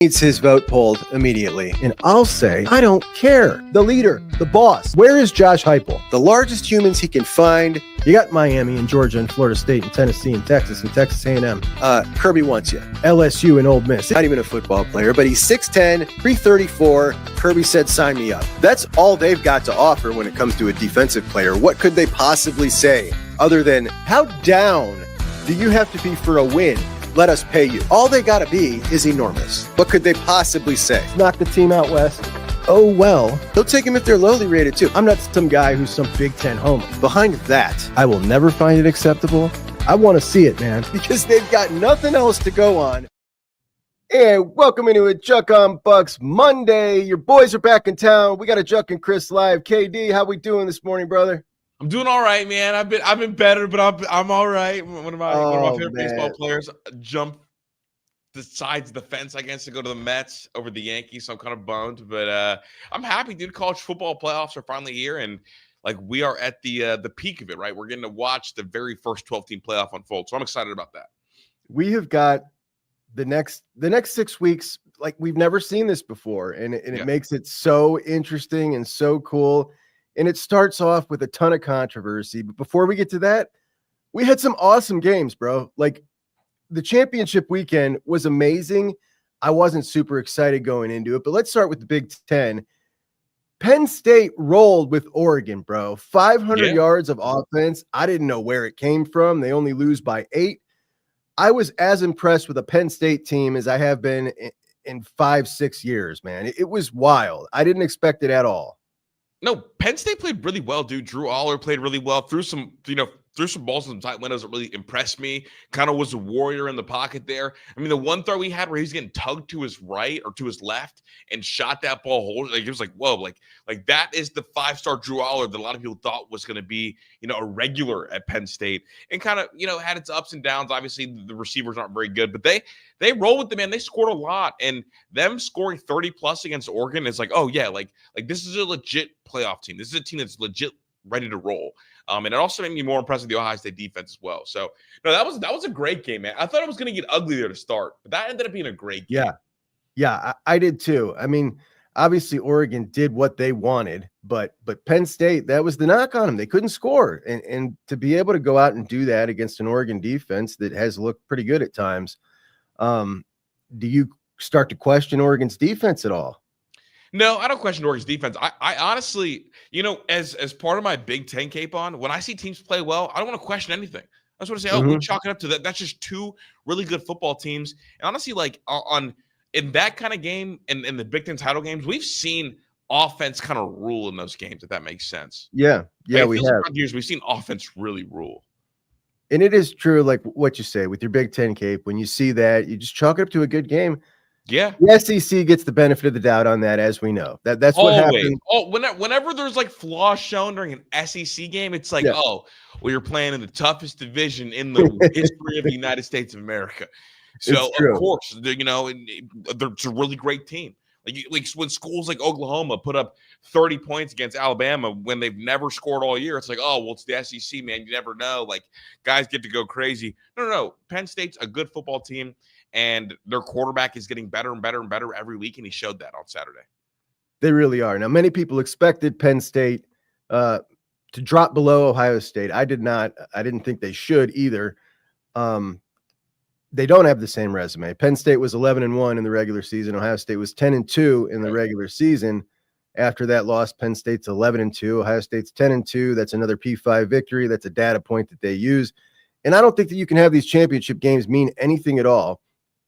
Needs his vote pulled immediately. And I'll say, I don't care. The leader, the boss. Where is Josh Heupel? The largest humans he can find. You got Miami and Georgia and Florida State and Tennessee and Texas A&M. Kirby wants you. LSU and Ole Miss. Not even a football player, but he's 6'10", 334. Kirby said, sign me up. That's all they've got to offer when it comes to a defensive player. What could they possibly say other than, how down do you have to be for a win? Let us pay you. All they got to be is enormous. What could they possibly say? Knock the team out west. Oh, well. They'll take him if they're lowly rated, too. I'm not some guy who's some Big Ten homer. Behind that, I will never find it acceptable. I want to see it, man, because they've got nothing else to go on. And welcome into a Juckonbucks Monday. Your boys are back in town. We got a Juck and Kris live. KD, how we doing this morning, brother? I'm doing all right, man. I've been better, but I'm all right. One of my favorite baseball players jumped the sides of the fence, I guess, to go to the Mets over the Yankees. So I'm kind of bummed, but I'm happy, dude. College football playoffs are finally here, and like we are at the peak of it, right? We're getting to watch the very first 12-team playoff unfold. So I'm excited about that. We have got the next 6 weeks like we've never seen this before, and it makes it so interesting and so cool. And it starts off with a ton of controversy. But before we get to that, we had some awesome games, bro. Like the championship weekend was amazing. I wasn't super excited going into it, but let's start with the Big Ten. Penn State rolled with Oregon, bro. 500 yards of offense. I didn't know where it came from. They only lose by 8. I was as impressed with a Penn State team as I have been in 5-6 years, man. It was wild. I didn't expect it at all. No, Penn State played really well, dude. Drew Aller played really well. Threw some balls in some tight windows that really impressed me. Kind of was a warrior in the pocket there. I mean, the one throw he had where he's getting tugged to his right or to his left and shot that ball whole. Like it was like, whoa, like that is the 5-star Drew Aller that a lot of people thought was going to be, a regular at Penn State, and kind of, had its ups and downs. Obviously, the receivers aren't very good, but they roll with them, man. They scored a lot, and them scoring 30 plus against Oregon is like, oh yeah, like this is a legit playoff team. This is a team that's legit ready to roll. And it also made me more impressed with the Ohio State defense as well. So, no, that was a great game, man. I thought it was going to get ugly there to start, but that ended up being a great game. Yeah, I did too. I mean, obviously Oregon did what they wanted, but Penn State, that was the knock on them. They couldn't score, and to be able to go out and do that against an Oregon defense that has looked pretty good at times, do you start to question Oregon's defense at all? No, I don't question Oregon's defense. I honestly, as part of my Big Ten cape on, when I see teams play well, I don't want to question anything. I just want to say, we chalk it up to that. That's just two really good football teams. And honestly, like in that kind of game, in the Big Ten title games, we've seen offense kind of rule in those games, if that makes sense. Yeah, like, we have. Years we've seen offense really rule. And it is true, like what you say with your Big Ten cape. When you see that, you just chalk it up to a good game. Yeah, the SEC gets the benefit of the doubt on that, as we know. That's what happens. Oh, whenever there's like flaws shown during an SEC game, it's like, you're playing in the toughest division in the history of the United States of America. So of course, it's a really great team. Like when schools like Oklahoma put up 30 points against Alabama when they've never scored all year, it's like, it's the SEC, man. You never know. Like guys get to go crazy. No. Penn State's a good football team. And their quarterback is getting better and better and better every week, and he showed that on Saturday. They really are. Now, many people expected Penn State to drop below Ohio State. I did not. I didn't think they should either. They don't have the same resume. Penn State was 11-1 in the regular season. Ohio State was 10-2 in the regular season. After that loss, Penn State's 11-2. Ohio State's 10-2. That's another P5 victory. That's a data point that they use. And I don't think that you can have these championship games mean anything at all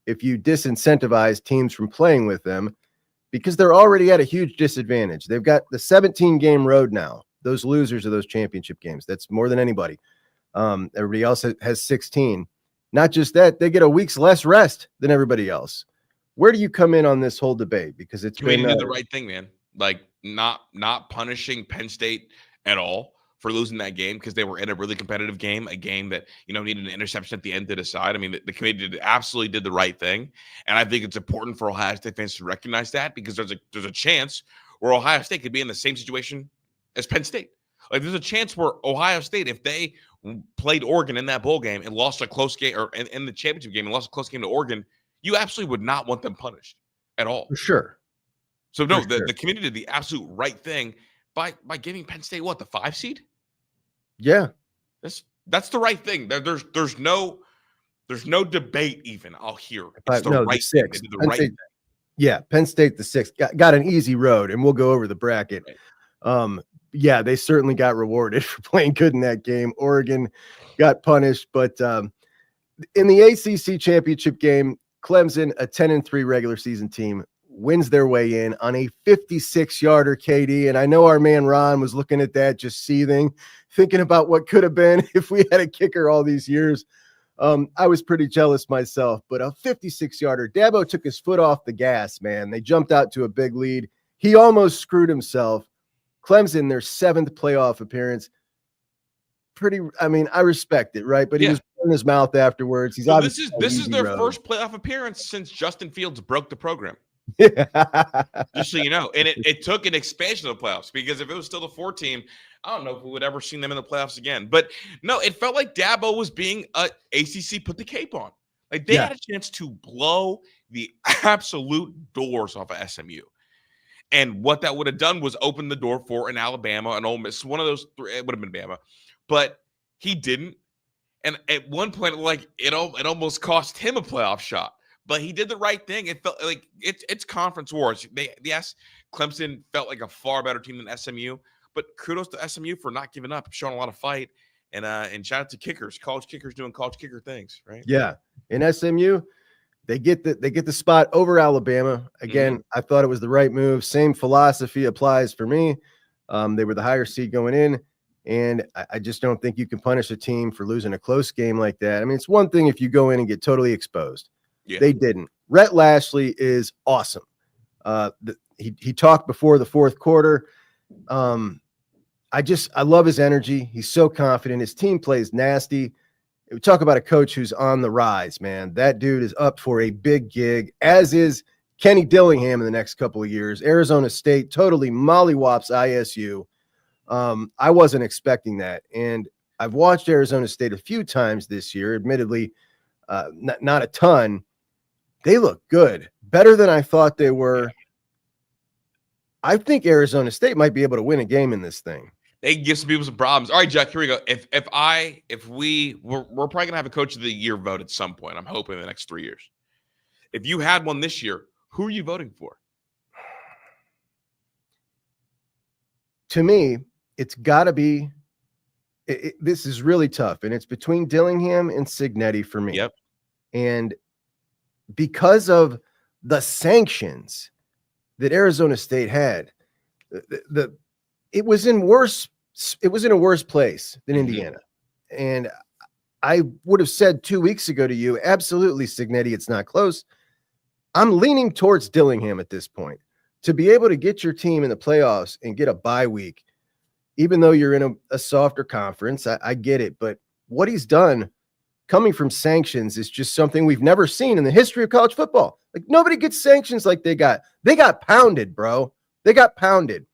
if you disincentivize teams from playing with them, because they're already at a huge disadvantage. They've got the 17-game road now, those losers of those championship games. That's more than anybody. Everybody else has 16. Not just that, they get a week's less rest than everybody else. Where do you come in on this whole debate? Because it's been did the right thing, man. Like not punishing Penn State at all for losing that game, because they were in a really competitive game, a game that, needed an interception at the end to decide. I mean, the committee absolutely did the right thing. And I think it's important for Ohio State fans to recognize that, because there's a chance where Ohio State could be in the same situation as Penn State. Like there's a chance where Ohio State, if they played Oregon in that bowl game and lost a close game, or in the championship game and lost a close game to Oregon, you absolutely would not want them punished. at all. For sure. So no, the community did the absolute right thing by giving Penn State the 5 seed. Yeah, that's the right thing. There's no debate even. I'll hear it's the right thing. They did the right thing. Yeah, Penn State the 6 got an easy road, and we'll go over the bracket. Right. Yeah, they certainly got rewarded for playing good in that game. Oregon got punished, but in the ACC championship game, Clemson, a 10-3 regular season team, wins their way in on a 56-yarder, KD. And I know our man Ron was looking at that, just seething, thinking about what could have been if we had a kicker all these years. I was pretty jealous myself, but a 56-yarder. Dabo took his foot off the gas, man. They jumped out to a big lead. He almost screwed himself. Clemson, their 7th playoff appearance. I respect it, right? But he was in his mouth afterwards. He's obviously this is their first playoff appearance since Justin Fields broke the program. Just so you know. And it took an expansion of the playoffs, because if it was still the 4 team, I don't know if we would ever seen them in the playoffs again. But no, it felt like Dabo was being ACC put the cape on. Like they had a chance to blow the absolute doors off of SMU. And what that would have done was open the door for an Alabama, an Ole Miss, one of those 3. It would have been Bama, but he didn't. And at one point, like it almost cost him a playoff shot. But he did the right thing. It felt like it's conference wars. Yes, Clemson felt like a far better team than SMU, but kudos to SMU for not giving up, showing a lot of fight, and shout out to kickers, college kickers doing college kicker things, right? Yeah, in SMU, they get the spot over Alabama again. I thought it was the right move. Same philosophy applies for me. They were the higher seed going in, and I just don't think you can punish a team for losing a close game like that. I mean, it's one thing if you go in and get totally exposed. Yeah. They didn't. Rhett Lashley is awesome. He talked before the 4th quarter. I love his energy. He's so confident. His team plays nasty. We talk about a coach who's on the rise, man. That dude is up for a big gig, as is Kenny Dillingham in the next couple of years. Arizona State totally mollywops ISU. I wasn't expecting that. And I've watched Arizona State a few times this year, admittedly, not a ton. They look good, better than I thought they were. I think Arizona State might be able to win a game in this thing. They can give some people some problems. All right, Juck, here we go. We're probably gonna have a coach of the year vote at some point. I'm hoping in the next 3 years. If you had one this year, who are you voting for? To me, it's got to be. This is really tough, and it's between Dillingham and Cignetti for me. Yep. And because of the sanctions that Arizona State had, it was in a worse place than Indiana. And I would have said 2 weeks ago to you, absolutely, Cignetti, it's not close. I'm leaning towards Dillingham at this point. To be able to get your team in the playoffs and get a bye week, even though you're in a softer conference, I get it. But what he's done coming from sanctions is just something we've never seen in the history of college football. Like, nobody gets sanctions like they got. They got pounded, bro. They got pounded.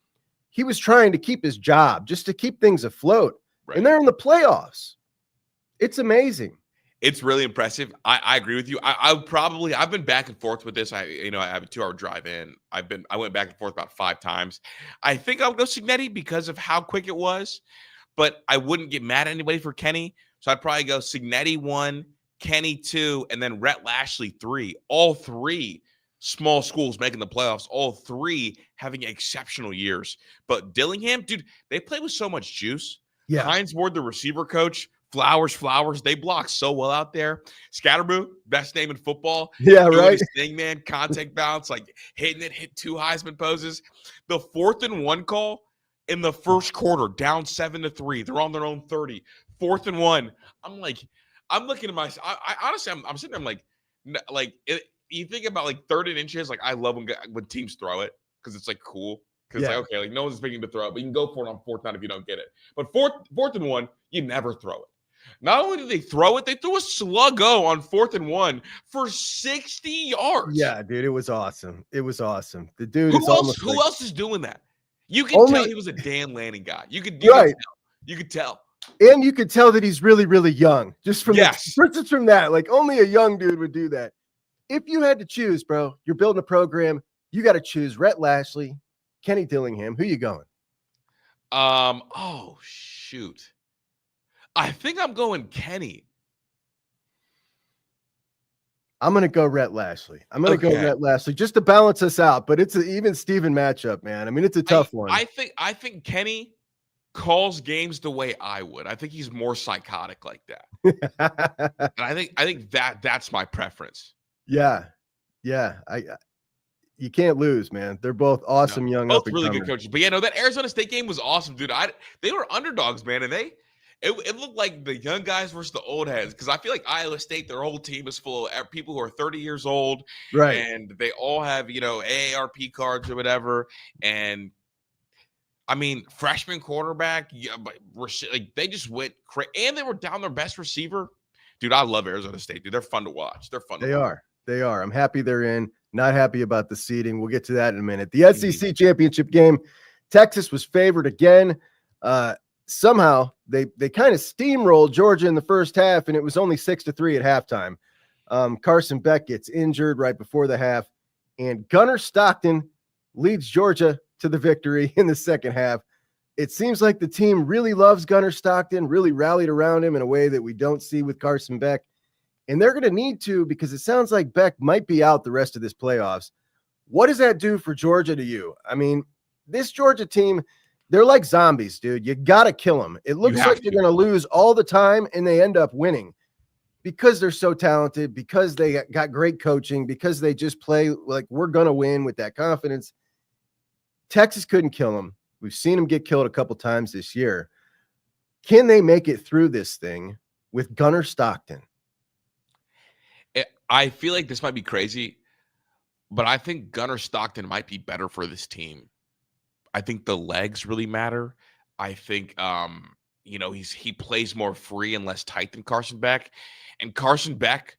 He was trying to keep his job just to keep things afloat. Right. And they're in the playoffs. It's amazing. It's really impressive. I agree with you. I've been back and forth with this. I have a 2-hour drive in. I went back and forth about 5 times. I think I'll go Cignetti because of how quick it was, but I wouldn't get mad at anybody for Kenny. So I'd probably go Cignetti 1, Kenny 2, and then Rhett Lashley 3. All 3 small schools making the playoffs, all 3 having exceptional years. But Dillingham, dude, they play with so much juice. Yeah. Hines Ward, the receiver coach, Flowers, they block so well out there. Scatterboo, best name in football. Yeah, right. Thing, man, contact balance, like hitting it, hit 2 Heisman poses. The 4th and 1 call in the first quarter, down 7-3. They're on their own 30. 4th and 1. I'm looking at I honestly, I'm sitting there, I'm like, you think about like 3rd and inches. Like, I love when teams throw it because it's like cool. Because like, okay, like no one's expecting to throw it, but you can go for it on 4th down if you don't get it. But 4th and 1, you never throw it. Not only did they throw it, they threw a sluggo on 4th and 1 for 60 yards. Yeah, dude, it was awesome. It was awesome. The dude who else is doing that? You can tell he was a Dan Lanning guy. You could tell. And you could tell that he's really, really young. Just from that, like only a young dude would do that. if you had to choose, bro, you're building a program, you got to choose Rhett Lashley, Kenny Dillingham. Who you going? Oh shoot. I think I'm going Kenny. I'm going to go Rhett Lashley. I'm going to go Rhett Lashley just to balance us out, but it's an even Steven matchup, man. I mean, it's a tough one. I think Kenny calls games the way I would. I think he's more psychotic like that. And I think that's my preference. Yeah. You can't lose, man. They're both awesome young both really good coaches. But yeah, no, that Arizona State game was awesome, dude. They were underdogs, man, and it looked like the young guys versus the old heads, because I feel like Iowa State, their whole team is full of people who are 30 years old, right? And they all have AARP cards or whatever. And I mean, freshman quarterback, but like they just went crazy, and they were down their best receiver. Dude, I love Arizona State, dude. They're fun to watch. They're fun. They are. I'm happy they're in. Not happy about the seeding. We'll get to that in a minute. The SEC championship game, Texas was favored again. Somehow they kind of steamrolled Georgia in the first half, and it was only 6-3 at halftime. Carson Beck gets injured right before the half, and Gunnar Stockton leads Georgia to the victory in the second half. It seems like the team really loves Gunnar Stockton, really rallied around him in a way that we don't see with Carson Beck. And they're going to need to, because it sounds like Beck might be out the rest of this playoffs. What does that do for Georgia to you? I mean, this Georgia team, they're like zombies, dude. You got to kill them. It looks like they're going to lose all the time, and they end up winning because they're so talented, because they got great coaching, because they just play like we're going to win with that confidence. Texas couldn't kill them. We've seen them get killed a couple times this year. Can they make it through this thing with Gunnar Stockton? I feel like this might be crazy, but I think Gunnar Stockton might be better for this team. I think the legs really matter. I think he plays more free and less tight than Carson Beck. And Carson Beck,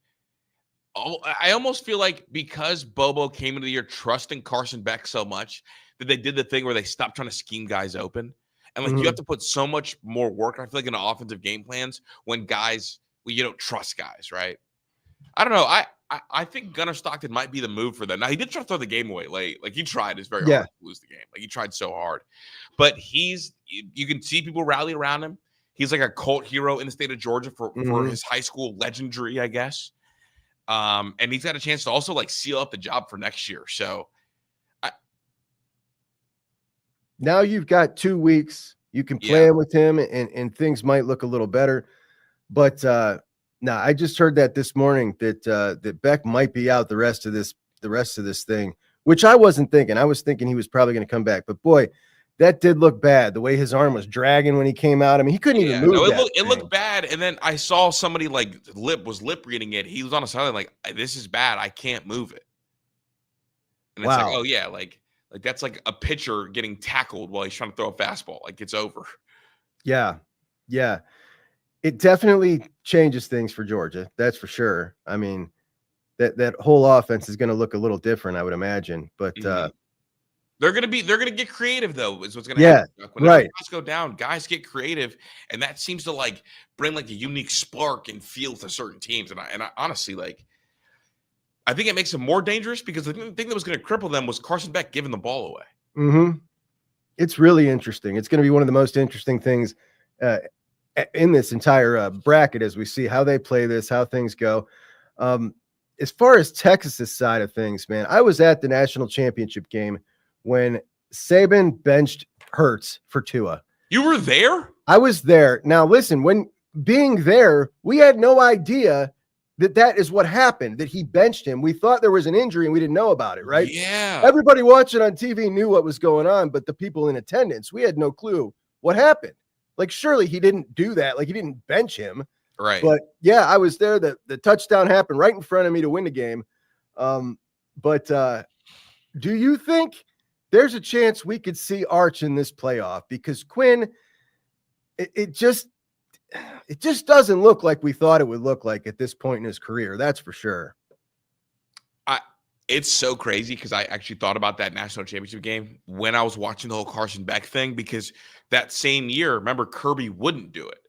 I almost feel like because Bobo came into the year trusting Carson Beck so much that they did the thing where they stopped trying to scheme guys open. And you have to put so much more work, I feel like, in offensive game plans when you don't trust guys, right? I don't know. I think Gunnar Stockton might be the move for them. Now, he did try to throw the game away late. Like, he tried. It's very hard to lose the game. Like, he tried so hard. But you can see people rally around him. He's like a cult hero in the state of Georgia for his high school legendary, I guess. And he's got a chance to also, like, seal up the job for next year. So, now you've got 2 weeks. You can plan with him, and things might look a little better. But no, I just heard that this morning that Beck might be out the rest of this thing, which I wasn't thinking. I was thinking he was probably going to come back. But boy, that did look bad. The way his arm was dragging when he came out. I mean, he couldn't even move. No, it looked bad. And then I saw somebody was lip reading it. He was on a sideline like, "This is bad. I can't move it." And it's like, oh yeah, like that's like a pitcher getting tackled while he's trying to throw a fastball. Like, it's over. Yeah. It definitely changes things for Georgia. That's for sure. I mean, that whole offense is going to look a little different, I would imagine. But they're going to get creative, though, is what's going to happen. When guys go down, guys get creative, and that seems to like bring like a unique spark and feel to certain teams. And I honestly, like, I think it makes them more dangerous, because the thing that was going to cripple them was Carson Beck giving the ball away. It's really interesting. It's going to be one of the most interesting things in this entire bracket, as we see how they play this, how things go. As far as Texas's side of things, man, I was at the national championship game when Saban benched Hurts for Tua. You were there? I was there. Now, listen, when being there, we had no idea that is what happened, that he benched him. We thought there was an injury and we didn't know about it, right? Yeah. Everybody watching on TV knew what was going on, but the people in attendance, we had no clue what happened. Like, surely he didn't do that. Like, he didn't bench him. Right. But yeah, I was there. The touchdown happened right in front of me to win the game. But do you think there's a chance we could see Arch in this playoff? Because Quinn, it just doesn't look like we thought it would look like at this point in his career. That's for sure. It's so crazy, because I actually thought about that national championship game when I was watching the whole Carson Beck thing, because that same year, remember, Kirby wouldn't do it.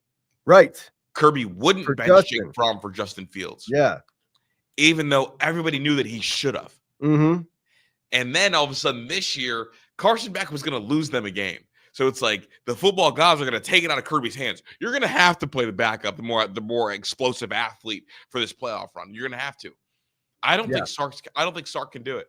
Right. Kirby wouldn't bench Jake Fromm for Justin Fields. Yeah. even though everybody knew that he should have. Mm-hmm. And then all of a sudden this year, Carson Beck was going to lose them a game. So it's like the football gods are going to take it out of Kirby's hands. You're going to have to play the backup, the more explosive athlete for this playoff run. You're going to have to. I don't think Sark can do it.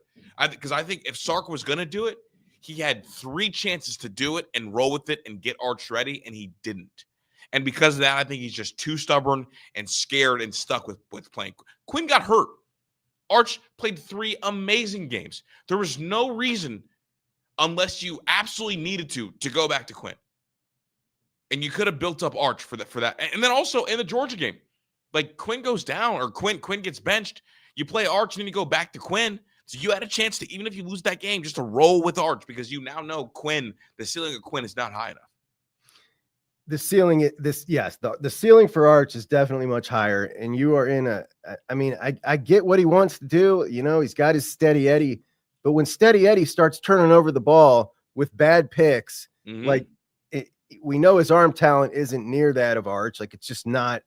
Because I think if Sark was going to do it, he had 3 chances to do it and roll with it and get Arch ready, and he didn't. And because of that, I think he's just too stubborn and scared and stuck with playing. Quinn got hurt. Arch played 3 amazing games. There was no reason, unless you absolutely needed to go back to Quinn. And you could have built up Arch for that. And then also in the Georgia game, like Quinn goes down or Quinn gets benched. You play Arch and then you go back to Quinn. So you had a chance to, even if you lose that game, just to roll with Arch because you now know Quinn, the ceiling of Quinn is not high enough. The ceiling, the ceiling for Arch is definitely much higher. And you are in I get what he wants to do. You know, he's got his steady Eddie, but when steady Eddie starts turning over the ball with bad picks, we know his arm talent isn't near that of Arch. Like it's just not.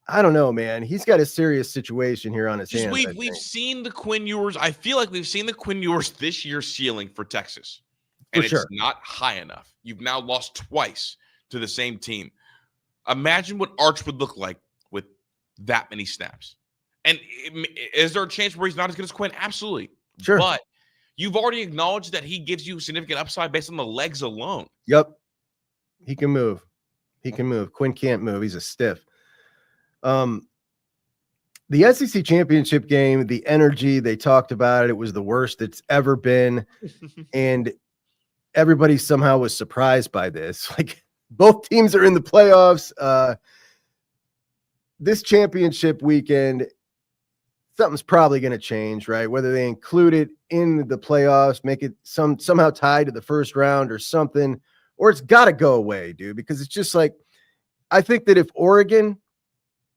I don't know, man. He's got a serious situation here on his hands. We've seen the Quinn Ewers. I feel like we've seen the Quinn Ewers this year ceiling for Texas. And it's not high enough. You've now lost twice to the same team. Imagine what Arch would look like with that many snaps. And is there a chance where he's not as good as Quinn? Absolutely. Sure. But you've already acknowledged that he gives you significant upside based on the legs alone. Yep. He can move. Quinn can't move. He's a stiff. The SEC championship game, the energy, they talked about it. It was the worst it's ever been. And everybody somehow was surprised by this. Like both teams are in the playoffs. This championship weekend, something's probably going to change, right? Whether they include it in the playoffs, make it somehow tied to the first round or something, or it's got to go away, dude, because it's just like, I think that if Oregon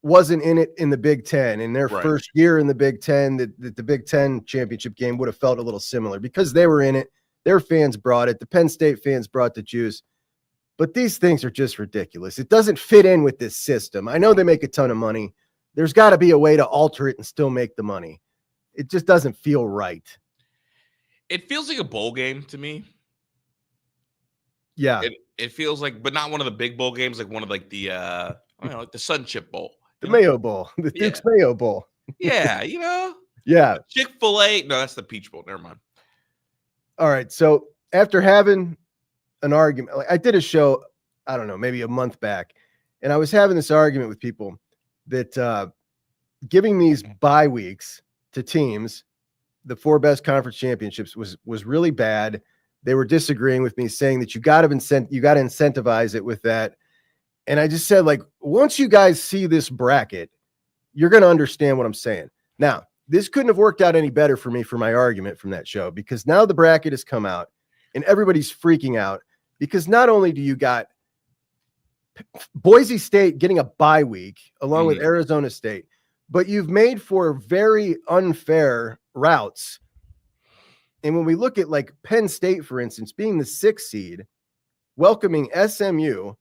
wasn't in it in the Big Ten in their first year in the Big Ten, that the Big Ten championship game would have felt a little similar because they were in it. Their fans brought it. The Penn State fans brought the juice. But these things are just ridiculous. It doesn't fit in with this system. I know they make a ton of money. There's got to be a way to alter it and still make the money. It just doesn't feel right. It feels like a bowl game to me. Yeah. It feels like, but not one of the big bowl games, like one of like the like the Sun Chip Bowl. The Mayo Bowl. The Duke's Mayo Bowl. Yeah, you know? Yeah. Chick-fil-A. No, that's the Peach Bowl. Never mind. All right. So after having an argument, like I did a show, I don't know, maybe a month back, and I was having this argument with people that giving these bye weeks to teams, the 4 best conference championships, was really bad. They were disagreeing with me, saying that you got to incentivize it with that. And I just said, like, once you guys see this bracket, you're going to understand what I'm saying. Now, this couldn't have worked out any better for me for my argument from that show, because now the bracket has come out and everybody's freaking out because not only do you got Boise State getting a bye week along with Arizona State, but you've made for very unfair routes. And when we look at like Penn State, for instance, being the 6th seed, welcoming SMU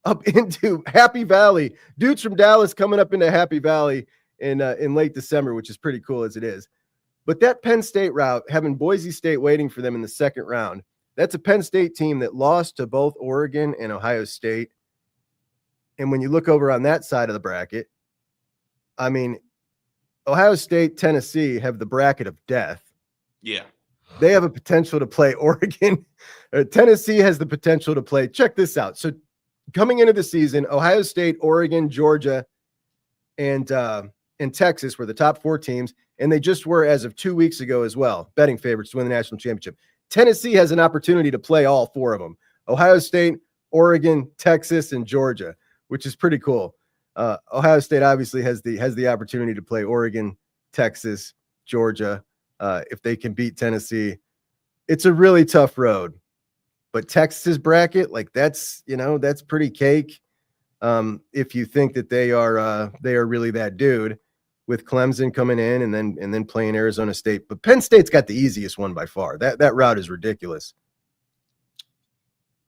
up into Happy Valley, dudes from Dallas coming up into Happy Valley in late December, which is pretty cool as it is. But that Penn State route, having Boise State waiting for them in the second round, that's a Penn State team that lost to both Oregon and Ohio State. And when you look over on that side of the bracket, I mean, Ohio State, Tennessee have the bracket of death. Yeah. They have a potential to play Oregon. Tennessee has the potential to play. Check this out. So coming into the season, Ohio State, Oregon, Georgia, and Texas were the top 4 teams, and they just were as of 2 weeks ago as well, betting favorites to win the national championship. Tennessee has an opportunity to play all 4 of them: Ohio State, Oregon, Texas, and Georgia, which is pretty cool. Ohio State obviously has the opportunity to play Oregon, Texas, Georgia, if they can beat Tennessee. It's a really tough road. But Texas bracket, like that's pretty cake. If you think that they are really that dude, with Clemson coming in and then playing Arizona State. But Penn State's got the easiest one by far. That route is ridiculous.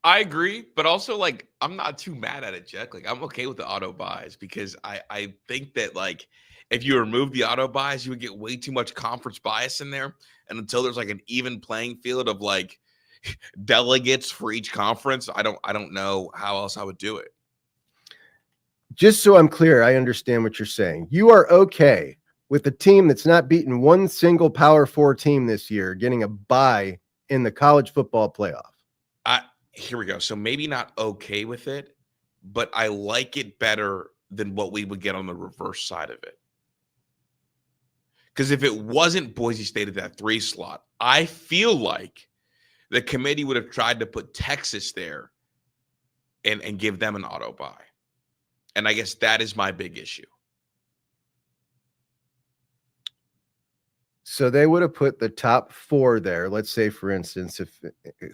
I agree, but also like I'm not too mad at it, Jack. Like I'm okay with the auto buys because I think that like if you remove the auto buys, you would get way too much conference bias in there. And until there's like an even playing field of like delegates for each conference, I don't know how else I would do it. Just so I'm clear, I understand what you're saying. You are okay with the team that's not beaten one single Power 4 team this year getting a bye in the college football playoff. Here we go. So maybe not okay with it, but I like it better than what we would get on the reverse side of it. Because if it wasn't Boise State at that 3 slot, I feel like the committee would have tried to put Texas there and give them an auto buy. And I guess that is my big issue. So they would have put the top 4 there. Let's say, for instance,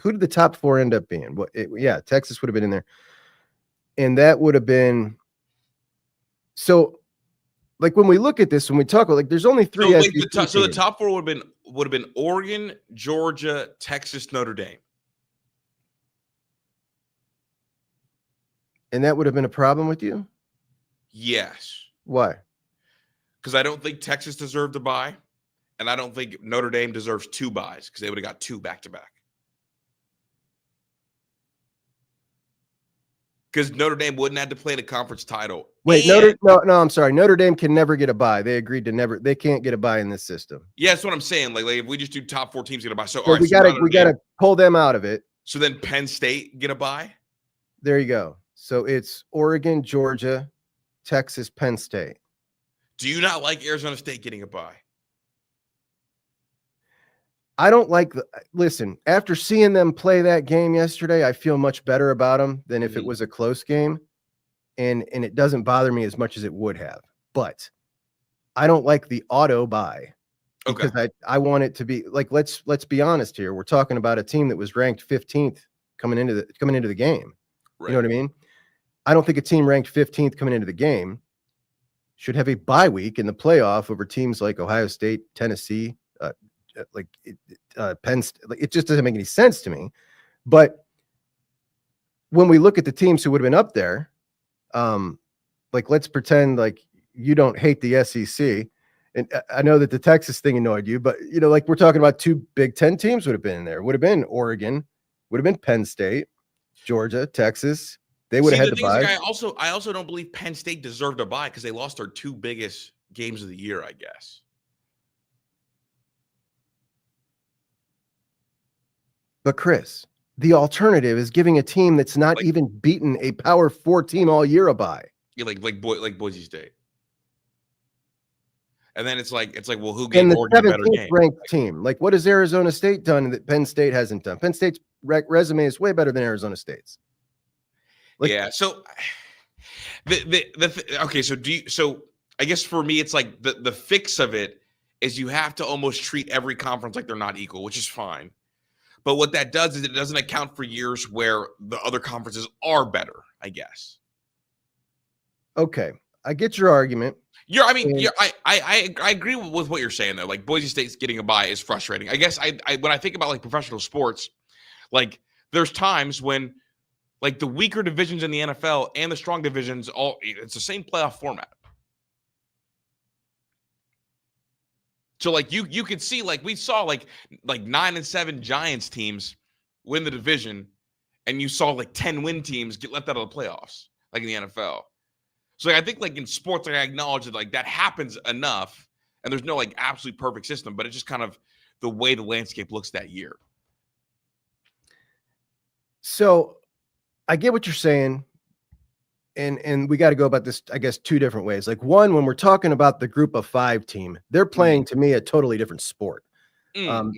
who did the top 4 end up being? Texas would have been in there. And that would have been so. Like when we look at this, when we talk about like, there's only 3. So the top 4 would have been Oregon, Georgia, Texas, Notre Dame. And that would have been a problem with you? Yes. Why? Because I don't think Texas deserved a bye, and I don't think Notre Dame deserves 2 buys because they would have got 2 back-to-back. Because Notre Dame wouldn't have to play the conference title. Wait, I'm sorry. Notre Dame can never get a bye. They agreed to they can't get a bye in this system. Yeah, that's what I'm saying. Like if we just do top 4 teams get a bye. So we gotta pull them out of it. So then Penn State get a bye? There you go. So it's Oregon, Georgia, Texas, Penn State. Do you not like Arizona State getting a bye? I don't like listen, after seeing them play that game yesterday, I feel much better about them than if it was a close game. And it doesn't bother me as much as it would have. But I don't like the auto bye. Because I want it to be like, let's be honest here. We're talking about a team that was ranked 15th coming into the game. Right. You know what I mean? I don't think a team ranked 15th coming into the game should have a bye week in the playoff over teams like Ohio State, Tennessee, Penn State. It just doesn't make any sense to me. But when we look at the teams who would have been up there, let's pretend like you don't hate the SEC. And I know that the Texas thing annoyed you, but we're talking about 2 Big Ten teams would have been in there. Would have been Oregon, would have been Penn State, Georgia, Texas. They would have had to buy. I also don't believe Penn State deserved a bye because they lost their 2 biggest games of the year, I guess. But Kris, the alternative is giving a team that's not even beaten a Power 4 team all year a bye. Yeah, like Boise State. And then it's like, well, who gave Oregon a better game? Ranked team. Like, what has Arizona State done that Penn State hasn't done? Penn State's resume is way better than Arizona State's. Yeah. So so I guess for me, it's like the fix of it is you have to almost treat every conference like they're not equal, which is fine. But what that does is it doesn't account for years where the other conferences are better, I guess. Okay. I get your argument. I agree with what you're saying though. Like Boise State's getting a bye is frustrating. I guess I when I think about like professional sports, like there's times when like the weaker divisions in the NFL and the strong divisions it's the same playoff format. So like you could see like we saw like 9 and 7 Giants teams win the division, and you saw like 10 win teams get left out of the playoffs, like in the NFL. So I think like in sports, I acknowledge that like that happens enough, and there's no like absolute perfect system, but it's just kind of the way the landscape looks that year. So I get what you're saying. And we got to go about this, I guess, 2 different ways. Like one, when we're talking about the group of 5 team, they're playing to me a totally different sport. And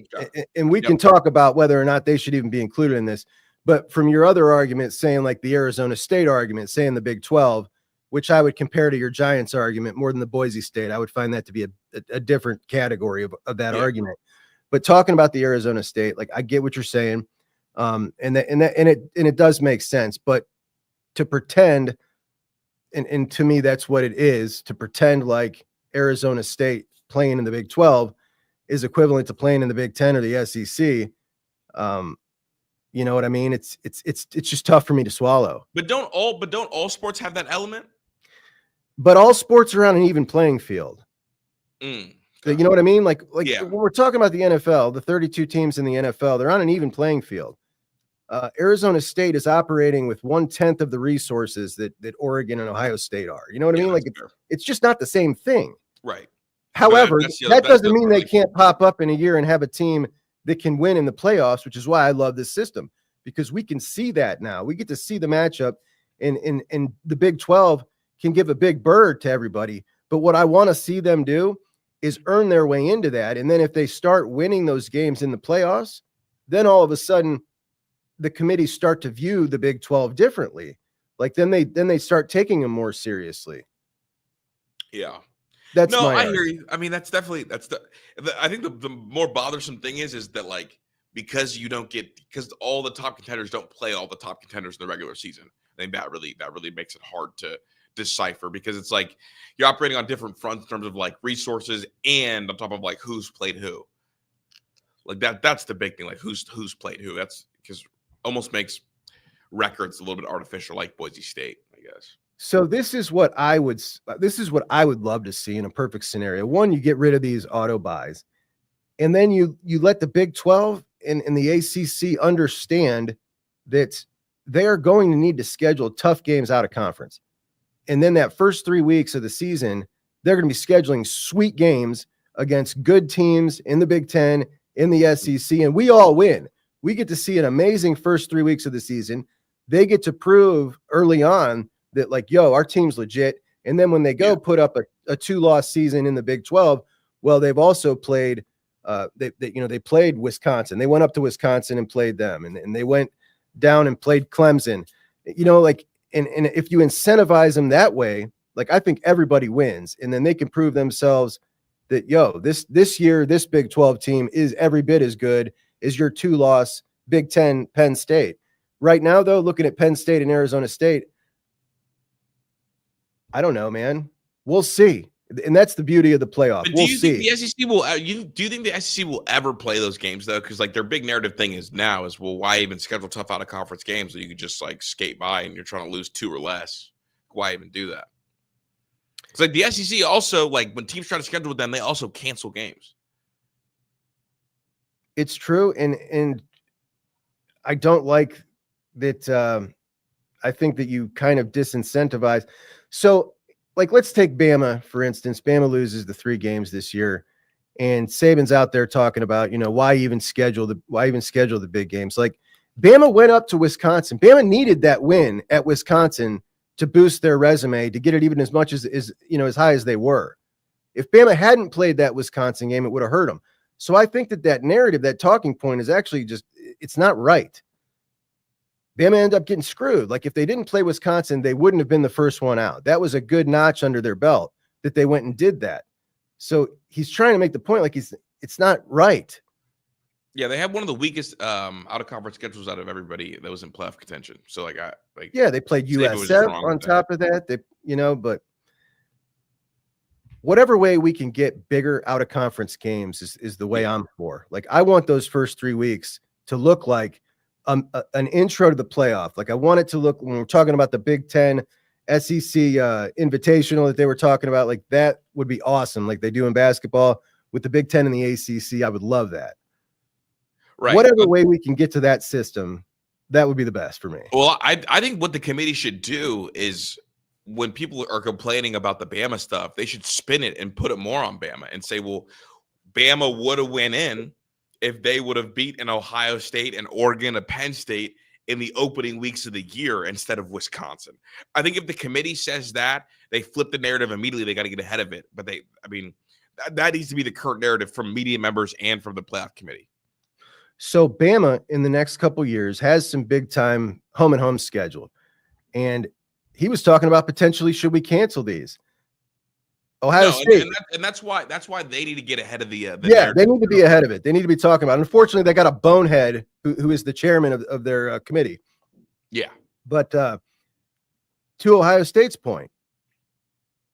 we can talk about whether or not they should even be included in this. But from your other argument, saying like the Arizona State argument, saying the Big 12, which I would compare to your Giants argument more than the Boise State, I would find that to be a different category of that argument. But talking about the Arizona State, like I get what you're saying, and it does make sense. But to pretend, and to me, that's what it is, to pretend like Arizona State playing in the Big 12 is equivalent to playing in the Big 10 or the SEC. You know what I mean? It's just tough for me to swallow. But don't all sports have that element? But all sports are on an even playing field. You know what I mean? Like yeah. when we're talking about the NFL, the 32 teams in the NFL, they're on an even playing field. Arizona State is operating with 1/10 of the resources that Oregon and Ohio State are. You know what I mean? Like it's just not the same thing. Right. However, that doesn't mean they can't pop up in a year and have a team that can win in the playoffs, which is why I love this system, because we can see that now. We get to see the matchup, and the Big 12 can give a big bird to everybody. But what I want to see them do is earn their way into that. And then if they start winning those games in the playoffs, then all of a sudden the committees start to view the Big 12 differently. Like then they start taking them more seriously. Yeah. I hear you. I mean, I think the more bothersome thing is that like, because all the top contenders don't play all the top contenders in the regular season. I think that really makes it hard to decipher, because it's like you're operating on different fronts in terms of like resources and on top of like who's played who. Like that's the big thing. Like who's played who. That's because almost makes records a little bit artificial, like Boise State, I guess. So this is what I would love to see in a perfect scenario. One, you get rid of these auto buys, and then you let the Big 12 and the ACC understand that they are going to need to schedule tough games out of conference. And then that first 3 weeks of the season, they're going to be scheduling sweet games against good teams in the Big 10, in the SEC, and we all win. We get to see an amazing first 3 weeks of the season. They get to prove early on that like, yo, our team's legit. And then when they go put up a 2-loss season in the Big 12, well, they've also played, they played Wisconsin. They went up to Wisconsin and played them. And they went down and played Clemson, like, and if you incentivize them that way, like I think everybody wins. And then they can prove themselves that, yo, this year, this Big 12 team is every bit as good as your 2-loss Big 10 Penn State. Right now, though, looking at Penn State and Arizona State, I don't know, man. We'll see. And that's the beauty of the playoff. We'll see. Think the SEC will? Do you think the SEC will ever play those games though? Because like their big narrative thing is well, why even schedule tough out of conference games that you could just like skate by and you're trying to lose 2 or less? Why even do that? It's like the SEC also, like when teams try to schedule with them, they also cancel games. It's true, and I don't like that. I think that you kind of disincentivize. So, like, let's take Bama, for instance. Bama loses the 3 games this year, and Saban's out there talking about, why even schedule the big games? Like, Bama went up to Wisconsin. Bama needed that win at Wisconsin to boost their resume, to get it even as much as high as they were. If Bama hadn't played that Wisconsin game, it would have hurt them. So I think that narrative, that talking point is actually it's not right. Bama ended up getting screwed. Like if they didn't play Wisconsin, they wouldn't have been the first one out. That was a good notch under their belt that they went and did that. So he's trying to make the point like it's not right. Yeah, they had one of the weakest out of conference schedules out of everybody that was in playoff contention. So they played USF on top of that. But whatever way we can get bigger out of conference games is the way I'm for. Like I want those first 3 weeks to look like an intro to the playoff. Like I want it to look, when we're talking about the Big 10 SEC invitational that they were talking about, like that would be awesome. Like they do in basketball with the Big 10 and the ACC. I would love that. Right. Whatever way we can get to that system, that would be the best for me. Well, I think what the committee should do is when people are complaining about the Bama stuff, they should spin it and put it more on Bama and say, well, Bama would have went in if they would have beat an Ohio State and Oregon, a Penn State in the opening weeks of the year instead of Wisconsin. I think if the committee says that, they flip the narrative immediately. They got to get ahead of it. But that needs to be the current narrative from media members and from the playoff committee. So Bama in the next couple years has some big time home and home scheduled. And he was talking about potentially, should we cancel these? Ohio State. And that's why they need to get ahead of the they need to be ahead of it. They need to be talking about it. Unfortunately, they got a bonehead who is the chairman of their committee. Yeah. But to Ohio State's point,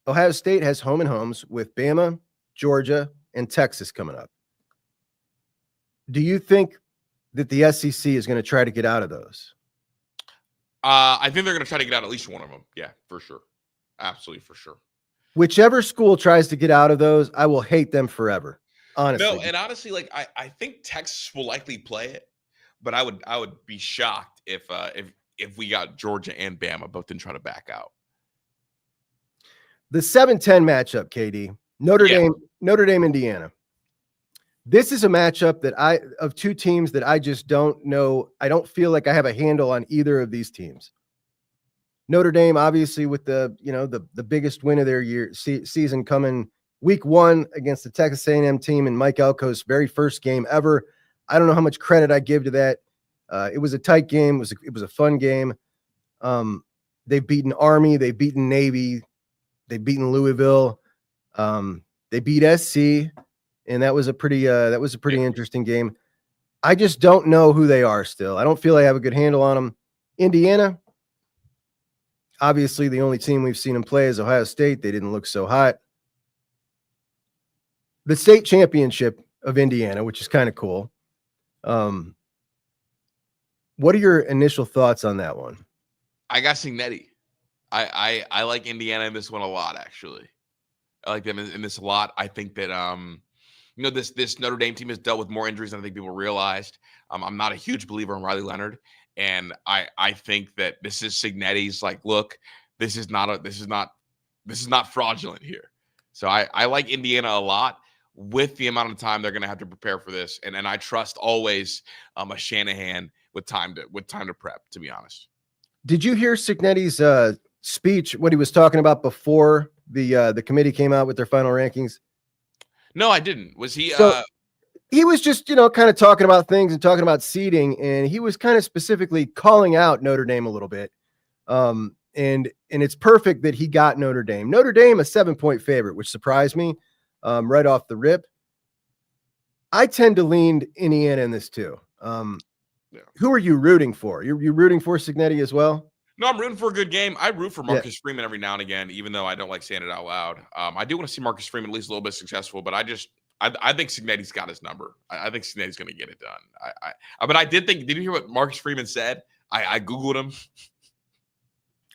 Ohio State has home and homes with Bama, Georgia, and Texas coming up. Do you think that the SEC is going to try to get out of those? I think they're going to try to get out at least one of them. Yeah, for sure. Absolutely, for sure. Whichever school tries to get out of those, I will hate them forever. Honestly. No, and honestly, like I think Texas will likely play it, but I would be shocked if we got Georgia and Bama both didn't try to back out. The 7-10 matchup, KD, Notre Dame, Indiana. This is a matchup of two teams that I just don't know. I don't feel like I have a handle on either of these teams. Notre Dame, obviously, with the biggest win of their season coming week 1 against the Texas A&M team and Mike Elko's very first game ever. I don't know how much credit I give to that. It was a tight game. It was a fun game. They've beaten Army. They've beaten Navy. They've beaten Louisville. They beat SC, and that was a pretty interesting game. I just don't know who they are still. I don't feel I have a good handle on them. Indiana, obviously, the only team we've seen them play is Ohio State. They didn't look so hot. The state championship of Indiana, which is kind of cool. What are your initial thoughts on that one? I got Signetti. I like Indiana in this one a lot, actually. I like them in this a lot. I think that this Notre Dame team has dealt with more injuries than I think people realized. I'm not a huge believer in Riley Leonard, and I think that this is Signetti's like, look, this is not fraudulent here. So I like Indiana a lot with the amount of time they're going to have to prepare for this, and I trust always a Shanahan with time to prep. To be honest, did you hear Signetti's speech? What he was talking about before the committee came out with their final rankings? No, I didn't. Was he? So, he was just, kind of talking about things and talking about seeding, and he was kind of specifically calling out Notre Dame a little bit. And it's perfect that he got Notre Dame. Notre Dame, a 7-point favorite, which surprised me right off the rip. I tend to lean Indiana in this too. Who are you rooting for? You rooting for Signetti as well? No, I'm rooting for a good game. I root for Marcus Freeman every now and again, even though I don't like saying it out loud. I do want to see Marcus Freeman at least a little bit successful, but I think Signetti's got his number. I think Signetti's going to get it done. But I did think. Did you hear what Marcus Freeman said? I Googled him.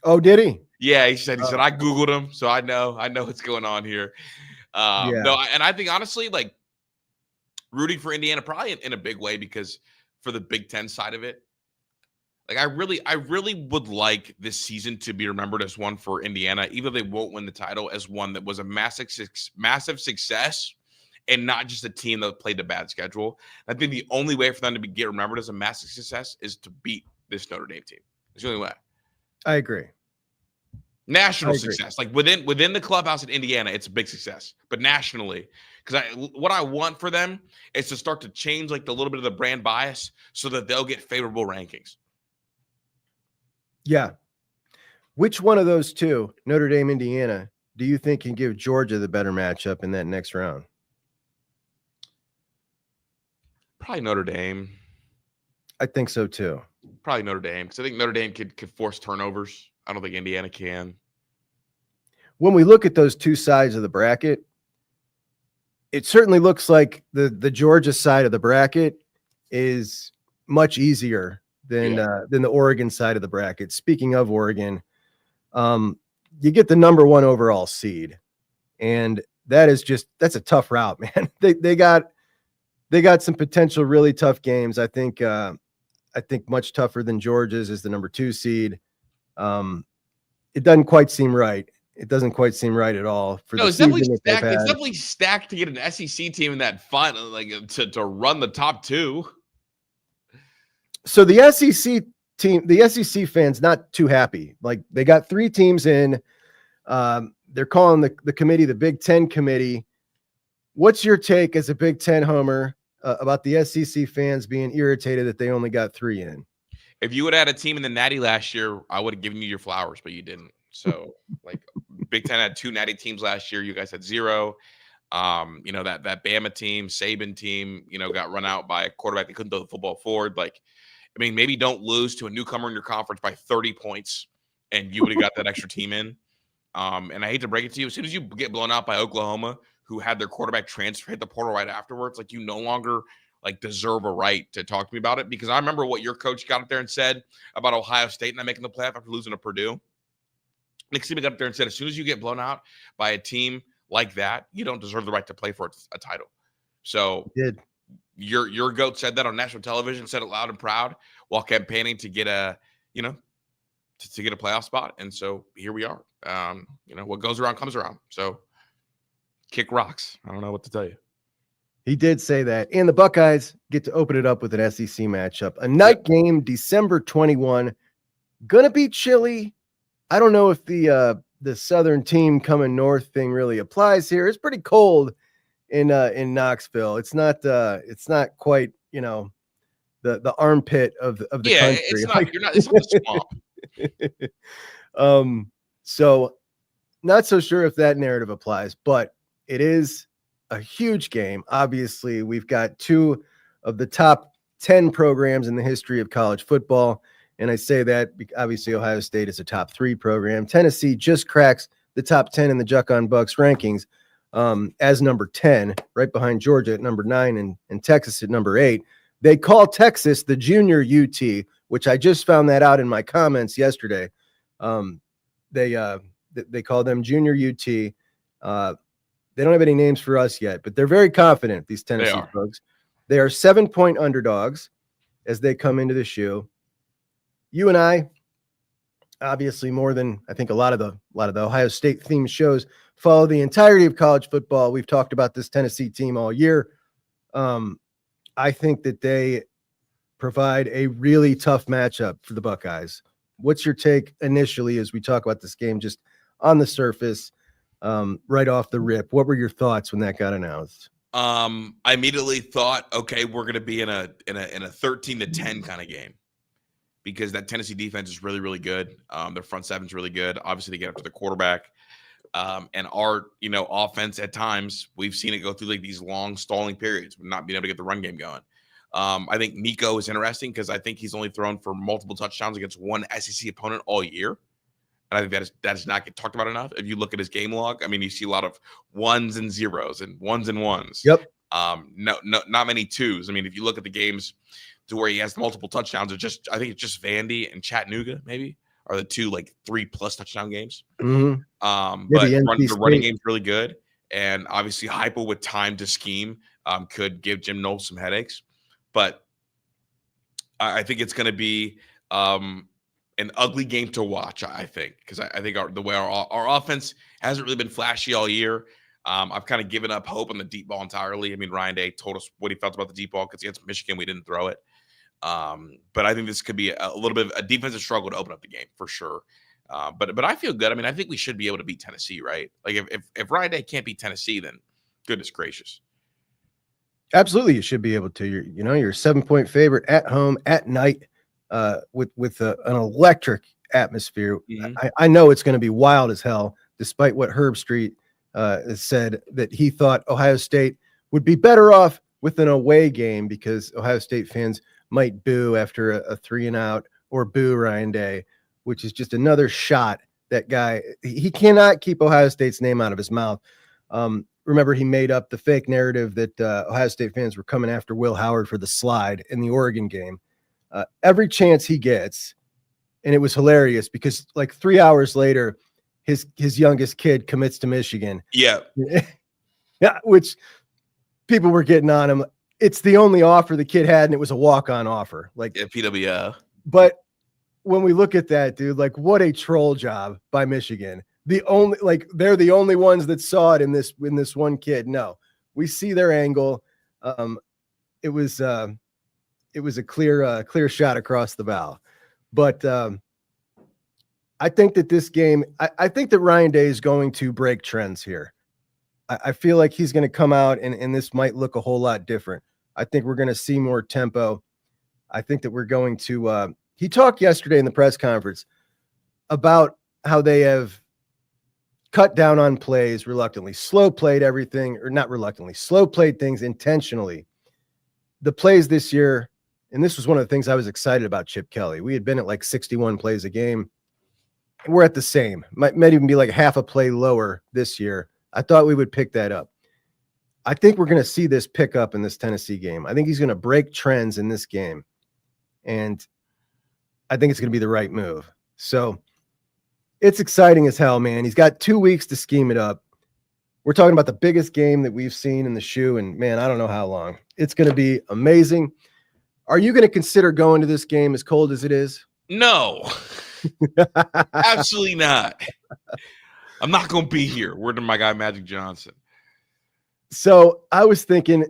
Oh, did he? Yeah, he said I Googled him, so I know what's going on here. No, and I think honestly, like rooting for Indiana probably in a big way because for the Big Ten side of it, like I really would like this season to be remembered as one for Indiana, even though they won't win the title, as one that was a massive success and not just a team that played a bad schedule. I think the only way for them to get remembered as a massive success is to beat this Notre Dame team. It's the only way. I agree. National success, like within the clubhouse in Indiana, it's a big success. But nationally, because what I want for them is to start to change like the little bit of the brand bias so that they'll get favorable rankings. Yeah. Which one of those two, Notre Dame, Indiana, do you think can give Georgia the better matchup in that next round? Probably Notre Dame. I think so too. Probably Notre Dame, because I think Notre Dame could force turnovers. I don't think Indiana can. When we look at those two sides of the bracket, it certainly looks like the Georgia side of the bracket is much easier than the Oregon side of the bracket. Speaking of Oregon, you get the number 1 overall seed, and that's a tough route, man. They got some potential really tough games. I think much tougher than Georgia's is the number 2 seed. It doesn't quite seem right. It doesn't quite seem right at all. It's definitely stacked. It's definitely stacked to get an SEC team in that final, like to run the top 2. So the SEC team, the SEC fans, not too happy. Like they got 3 teams in. They're calling the committee the Big Ten committee. What's your take as a Big Ten homer about the SEC fans being irritated that they only got 3 in? If you would have had a team in the Natty last year, I would have given you your flowers, but you didn't. So, like, Big Ten had 2 Natty teams last year. You guys had 0. That Bama team, Saban team, got run out by a quarterback that couldn't throw the football forward. Like, I mean, maybe don't lose to a newcomer in your conference by 30 points, and you would have got that extra team in. And I hate to break it to you, as soon as you get blown out by Oklahoma, who had their quarterback transfer, hit the portal right afterwards, like you no longer deserve a right to talk to me about it, because I remember what your coach got up there and said about Ohio State not making the playoff after losing to Purdue. Nick Saban got up there and said, as soon as you get blown out by a team like that, you don't deserve the right to play for a title. So your GOAT said that on national television, said it loud and proud while campaigning to get a, to get a playoff spot. And so here we are. What goes around comes around. So kick rocks. I don't know what to tell you. He did say that. And the Buckeyes get to open it up with an SEC matchup. A night game, December 21. Gonna be chilly. I don't know if the Southern team coming north thing really applies here. It's pretty cold in Knoxville. It's not quite, the armpit of the country. It's not, it's not the swamp. So not so sure if that narrative applies, but it is a huge game. Obviously, we've got two of the top 10 programs in the history of college football. And I say that obviously Ohio State is a top 3 program. Tennessee just cracks the top 10 in the Juckonbucks rankings as number 10, right behind Georgia at number 9 and Texas at number 8. They call Texas the junior UT, which I just found that out in my comments yesterday. They call them junior UT. They don't have any names for us yet, but they're very confident, these Tennessee folks. They are 7-point underdogs as they come into the shoe. You and I, obviously more than I think a lot of the Ohio State themed shows, follow the entirety of college football. We've talked about this Tennessee team all year. I think that they provide a really tough matchup for the Buckeyes. What's your take initially as we talk about this game, just on the surface, right off the rip? What were your thoughts when that got announced? I immediately thought, okay, we're going to be in a 13-10 kind of game, because that Tennessee defense is really, really good. Their front seven's really good. Obviously, they get up to the quarterback. And our, offense at times, we've seen it go through like these long stalling periods, not being able to get the run game going. I think Nico is interesting because I think he's only thrown for multiple touchdowns against one SEC opponent all year. And I think that does not get talked about enough. If you look at his game log, I mean, you see a lot of 1s and 0s and 1s and 1s. Yep. No, not many 2s. I mean, if you look at the games to where he has multiple touchdowns, I think it's just Vandy and Chattanooga maybe are the 2 like 3+ touchdown games. Mm-hmm. But the running game's really good, and obviously Hypo with time to scheme could give Jim Knowles some headaches. But I think it's going to be an ugly game to watch. I think because I think the way our offense hasn't really been flashy all year. I've kind of given up hope on the deep ball entirely. I mean, Ryan Day told us what he felt about the deep ball because against Michigan we didn't throw it. But I think this could be a little bit of a defensive struggle to open up the game for sure. But I feel good. I mean, I think we should be able to beat Tennessee, right? Like if Ryan Day can't beat Tennessee, then goodness gracious. Absolutely, you should be able to. You're a 7-point favorite at home at night with an electric atmosphere. Mm-hmm. I know it's going to be wild as hell, despite what Herb Street has said, that he thought Ohio State would be better off with an away game because Ohio State fans might boo after a 3-and-out or boo Ryan Day, which is just another shot. That guy, he cannot keep Ohio State's name out of his mouth. Remember, he made up the fake narrative that Ohio State fans were coming after Will Howard for the slide in the Oregon game. Every chance he gets, and it was hilarious because like 3 hours later, his youngest kid commits to Michigan. Yeah. Yeah, which people were getting on him. It's the only offer the kid had, and it was a walk-on offer. Like PWI. But when we look at that, dude, like what a troll job by Michigan. They're the only ones that saw it in this one kid. No, we see their angle. It was a clear shot across the bow. But I think that this game, I think that Ryan Day is going to break trends here. I feel like he's going to come out and this might look a whole lot different. I think we're going to see more tempo. I think that we're going to he talked yesterday in the press conference about how they have cut down on plays reluctantly, slow played things intentionally. The plays this year, and this was one of the things I was excited about Chip Kelly. We had been at like 61 plays a game. We're at the same. Might even be like half a play lower this year. I thought we would pick that up. I think we're going to see this pick up in this Tennessee game. I think he's going to break trends in this game. And I think it's going to be the right move. So It's exciting as hell, man. He's got 2 weeks to scheme it up. We're talking about the biggest game that we've seen in the shoe, and man, I don't know how long. It's going to be amazing. Are you going to consider going to this game as cold as it is? No, absolutely not. I'm not going to be here. Word to my guy, Magic Johnson. So I was thinking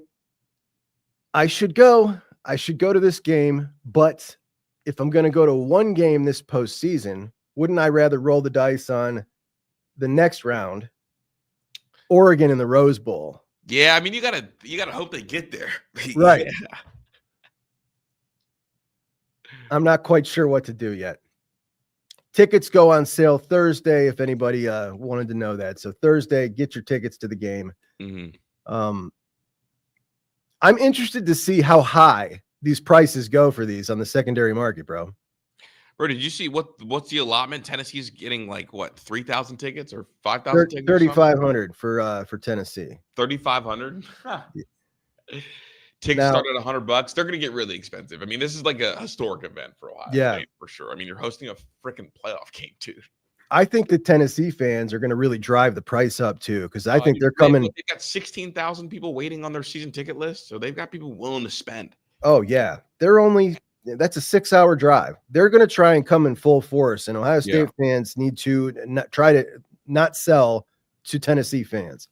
I should go. I should go to this game, but if I'm going to go to one game this postseason, wouldn't I rather roll the dice on the next round, Oregon in the Rose Bowl? Yeah, I mean, you gotta hope they get there. Right. Yeah. I'm not quite sure what to do yet. Tickets go on sale Thursday, if anybody wanted to know that. So Thursday, get your tickets to the game. Mm-hmm. I'm interested to see how high these prices go for these on the secondary market, bro. Bro, did you see what's the allotment? Tennessee's getting like what, 3,000 tickets or 5,000 tickets? 3,500 for Tennessee. 3,500. Tickets Now, start at $100. They're gonna get really expensive. I mean, this is like a historic event for Ohio State, for sure. I mean, you're hosting a freaking playoff game, dude. I think the Tennessee fans are going to really drive the price up too, because I think they're coming. They got 16,000 people waiting on their season ticket list, so they've got people willing to spend. Oh yeah, that's a 6-hour drive. They're going to try and come in full force, and Ohio State fans need to try to not sell to Tennessee fans,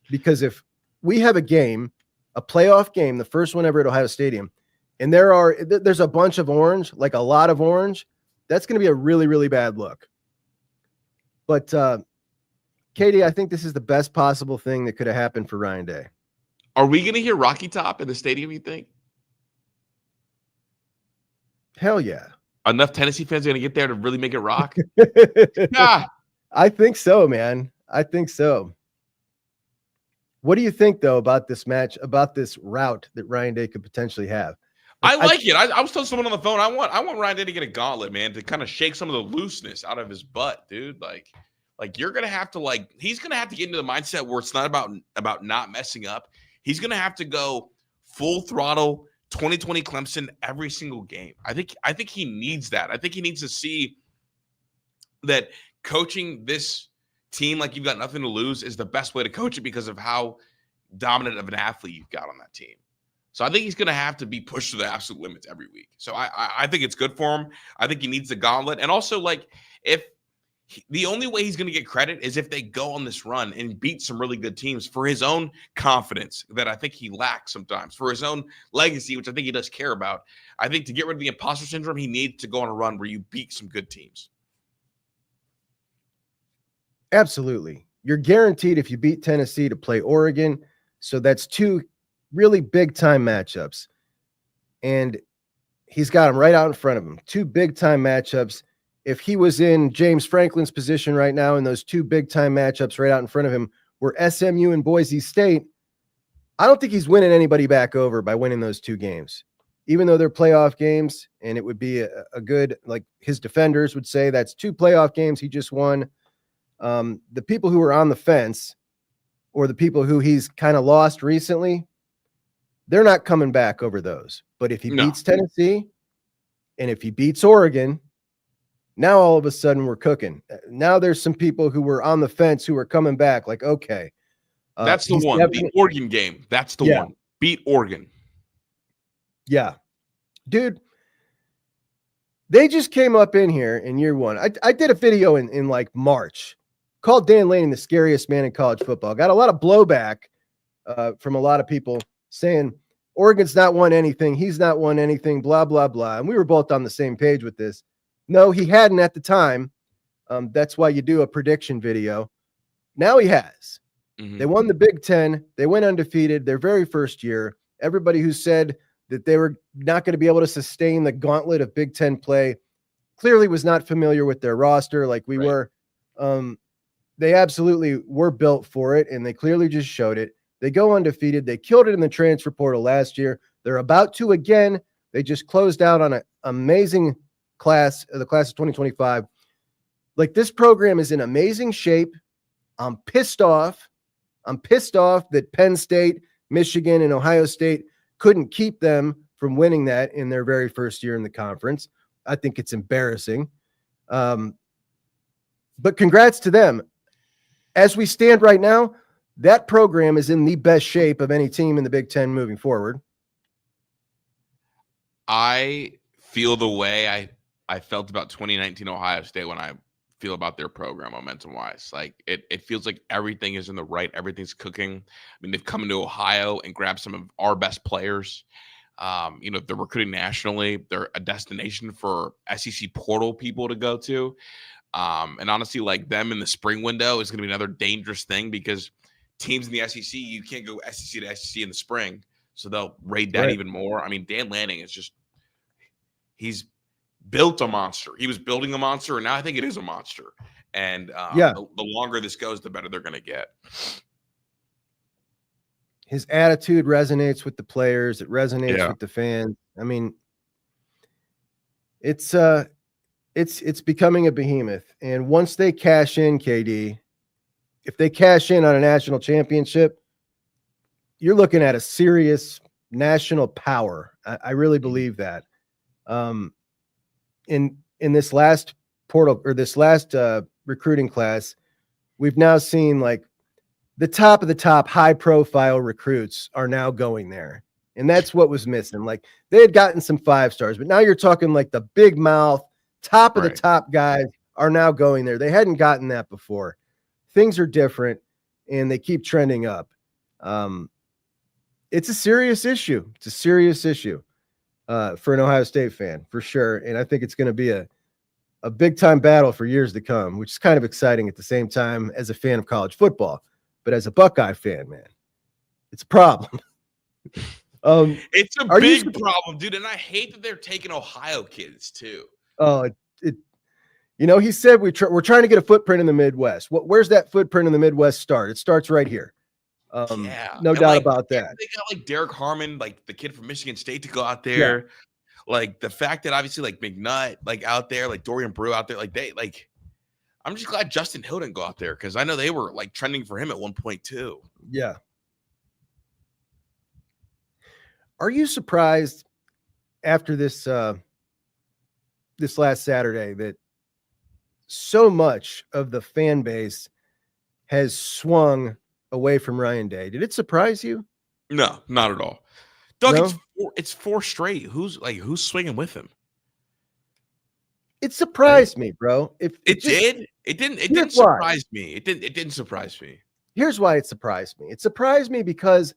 because if we have a game, a playoff game, the first one ever at Ohio Stadium, and there's a bunch of orange, like a lot of orange, that's going to be a really, really bad look. But Katie, I think this is the best possible thing that could have happened for Ryan Day. Are we going to hear Rocky Top in the stadium, you think? Hell yeah. Enough Tennessee fans are going to get there to really make it rock? Yeah. I think so, man. I think so. What do you think, though, about this match, about this route that Ryan Day could potentially have? I like it. I was telling someone on the phone, I want Ryan Day to get a gauntlet, man, to kind of shake some of the looseness out of his butt, dude. Like you're gonna have to he's gonna have to get into the mindset where it's not about not messing up. He's gonna have to go full throttle 2020 Clemson every single game. I think he needs that. I think he needs to see that coaching this team like you've got nothing to lose is the best way to coach it because of how dominant of an athlete you've got on that team. So I think he's going to have to be pushed to the absolute limits every week. So I think it's good for him. I think he needs the gauntlet. And also, the only way he's going to get credit is if they go on this run and beat some really good teams for his own confidence that I think he lacks sometimes, for his own legacy, which I think he does care about. I think to get rid of the imposter syndrome, he needs to go on a run where you beat some good teams. Absolutely. You're guaranteed if you beat Tennessee to play Oregon. So that's two really big time matchups, and he's got them right out in front of him. Two big time matchups. If he was in James Franklin's position right now, and those two big time matchups right out in front of him were SMU and Boise State, I don't think he's winning anybody back over by winning those two games, even though they're playoff games. And it would be a good, like his defenders would say, that's two playoff games he just won. The people who are on the fence, or the people who he's kind of lost recently, they're not coming back over those. But if he beats Tennessee and if he beats Oregon, now all of a sudden we're cooking. Now there's some people who were on the fence who are coming back like, okay. That's the one. The Oregon game. That's the one. Beat Oregon. Yeah. Dude, they just came up in here in year one. I did a video in like March called Dan Lanning the scariest man in college football. Got a lot of blowback from a lot of people saying Oregon's not won anything. He's not won anything, blah, blah, blah. And we were both on the same page with this. No, he hadn't at the time. That's why you do a prediction video. Now he has. Mm-hmm. They won the Big Ten. They went undefeated their very first year. Everybody who said that they were not going to be able to sustain the gauntlet of Big Ten play clearly was not familiar with their roster like we were. They absolutely were built for it, and they clearly just showed it. They go undefeated. They killed it in the transfer portal last year. They're about to again. They just closed out on an amazing class, the class of 2025. Like, this program is in amazing shape. I'm pissed off. That Penn State, Michigan, and Ohio State couldn't keep them from winning that in their very first year in the conference. I think it's embarrassing. But congrats to them. As we stand right now, that program is in the best shape of any team in the Big Ten moving forward. I feel the way I felt about 2019 Ohio State when I feel about their program momentum wise. Like it feels like everything is in the right, everything's cooking. I mean, they've come into Ohio and grabbed some of our best players. They're recruiting nationally. They're a destination for SEC portal people to go to. And honestly, like them in the spring window is going to be another dangerous thing because teams in the SEC, you can't go SEC to SEC in the spring. So they'll raid that even more. I mean, Dan Lanning is he's built a monster. He was building a monster, and now I think it is a monster. And the longer this goes, the better they're going to get. His attitude resonates with the players. It resonates with the fans. I mean, it's becoming a behemoth. And once they cash in, KD, if they cash in on a national championship, you're looking at a serious national power. I really believe that. In this last portal or this last recruiting class, we've now seen like the top of the top high profile recruits are now going there. And that's what was missing. Like they had gotten some 5 stars, but now you're talking like the big mouth, top of the top guys are now going there. They hadn't gotten that before. Things are different and they keep trending up. It's a serious issue. It's a serious issue for an Ohio State fan, for sure. And I think it's going to be a big time battle for years to come, which is kind of exciting at the same time as a fan of college football. But as a Buckeye fan, man, it's a problem. It's a big problem, dude. And I hate that they're taking Ohio kids too. Oh, he said we're trying to get a footprint in the Midwest. Where's that footprint in the Midwest start? It starts right here. No doubt about that. They got like Derek Harmon, like the kid from Michigan State, to go out there. Yeah. Like the fact that obviously like McNutt, like out there, like Dorian Brew out there, I'm just glad Justin Hill didn't go out there because I know they were like trending for him at one point too. Yeah. Are you surprised after this last Saturday that so much of the fan base has swung away from Ryan Day? Did it surprise you? No, not at all. Doug, no? It's 4 straight. Who's swinging with him? It surprised me, bro. It didn't surprise me. It didn't surprise me. Here's why it surprised me. It surprised me because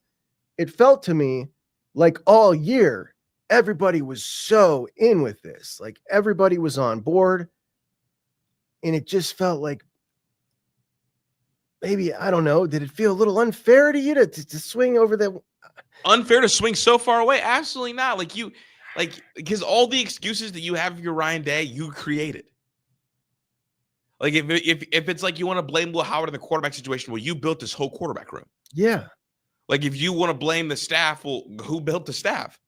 it felt to me like all year everybody was so in with this. Like everybody was on board. And it just felt like maybe, I don't know, did it feel a little unfair to you to swing over the unfair to swing so far away? Absolutely not. Because all the excuses that you have for your Ryan Day, you created. Like if it's like you want to blame Will Howard in the quarterback situation, well, you built this whole quarterback room. Yeah. Like if you want to blame the staff, well, who built the staff?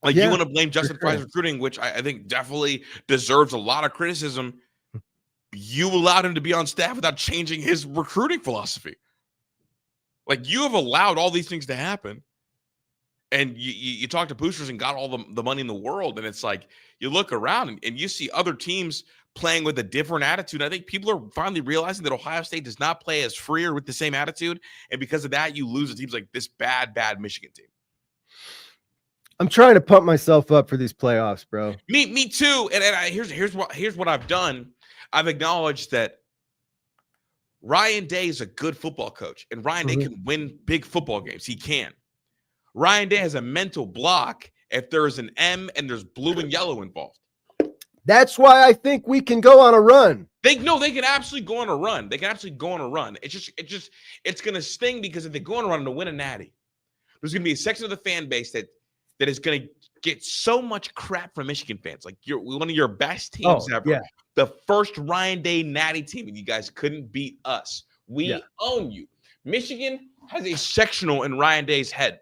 Like you want to blame Justin Fry's recruiting, which I think definitely deserves a lot of criticism. You allowed him to be on staff without changing his recruiting philosophy. Like you have allowed all these things to happen. And you talk to boosters and got all the money in the world. And it's like, you look around and you see other teams playing with a different attitude. I think people are finally realizing that Ohio State does not play as free or with the same attitude. And because of that, you lose to teams like this bad Michigan team. I'm trying to pump myself up for these playoffs, bro. Me too. And here's what I've done. I've acknowledged that Ryan Day is a good football coach, and Ryan Day can win big football games. He can. Ryan Day has a mental block if there's an M and there's blue and yellow involved. That's why I think we can go on a run. They can absolutely go on a run. It's going to sting because if they go on a run to win a natty, there's going to be a section of the fan base that is going to get so much crap from Michigan fans. Like you're one of your best teams ever. Yeah. The first Ryan Day natty team, and you guys couldn't beat us. We own you. Michigan has a sectional in Ryan Day's head.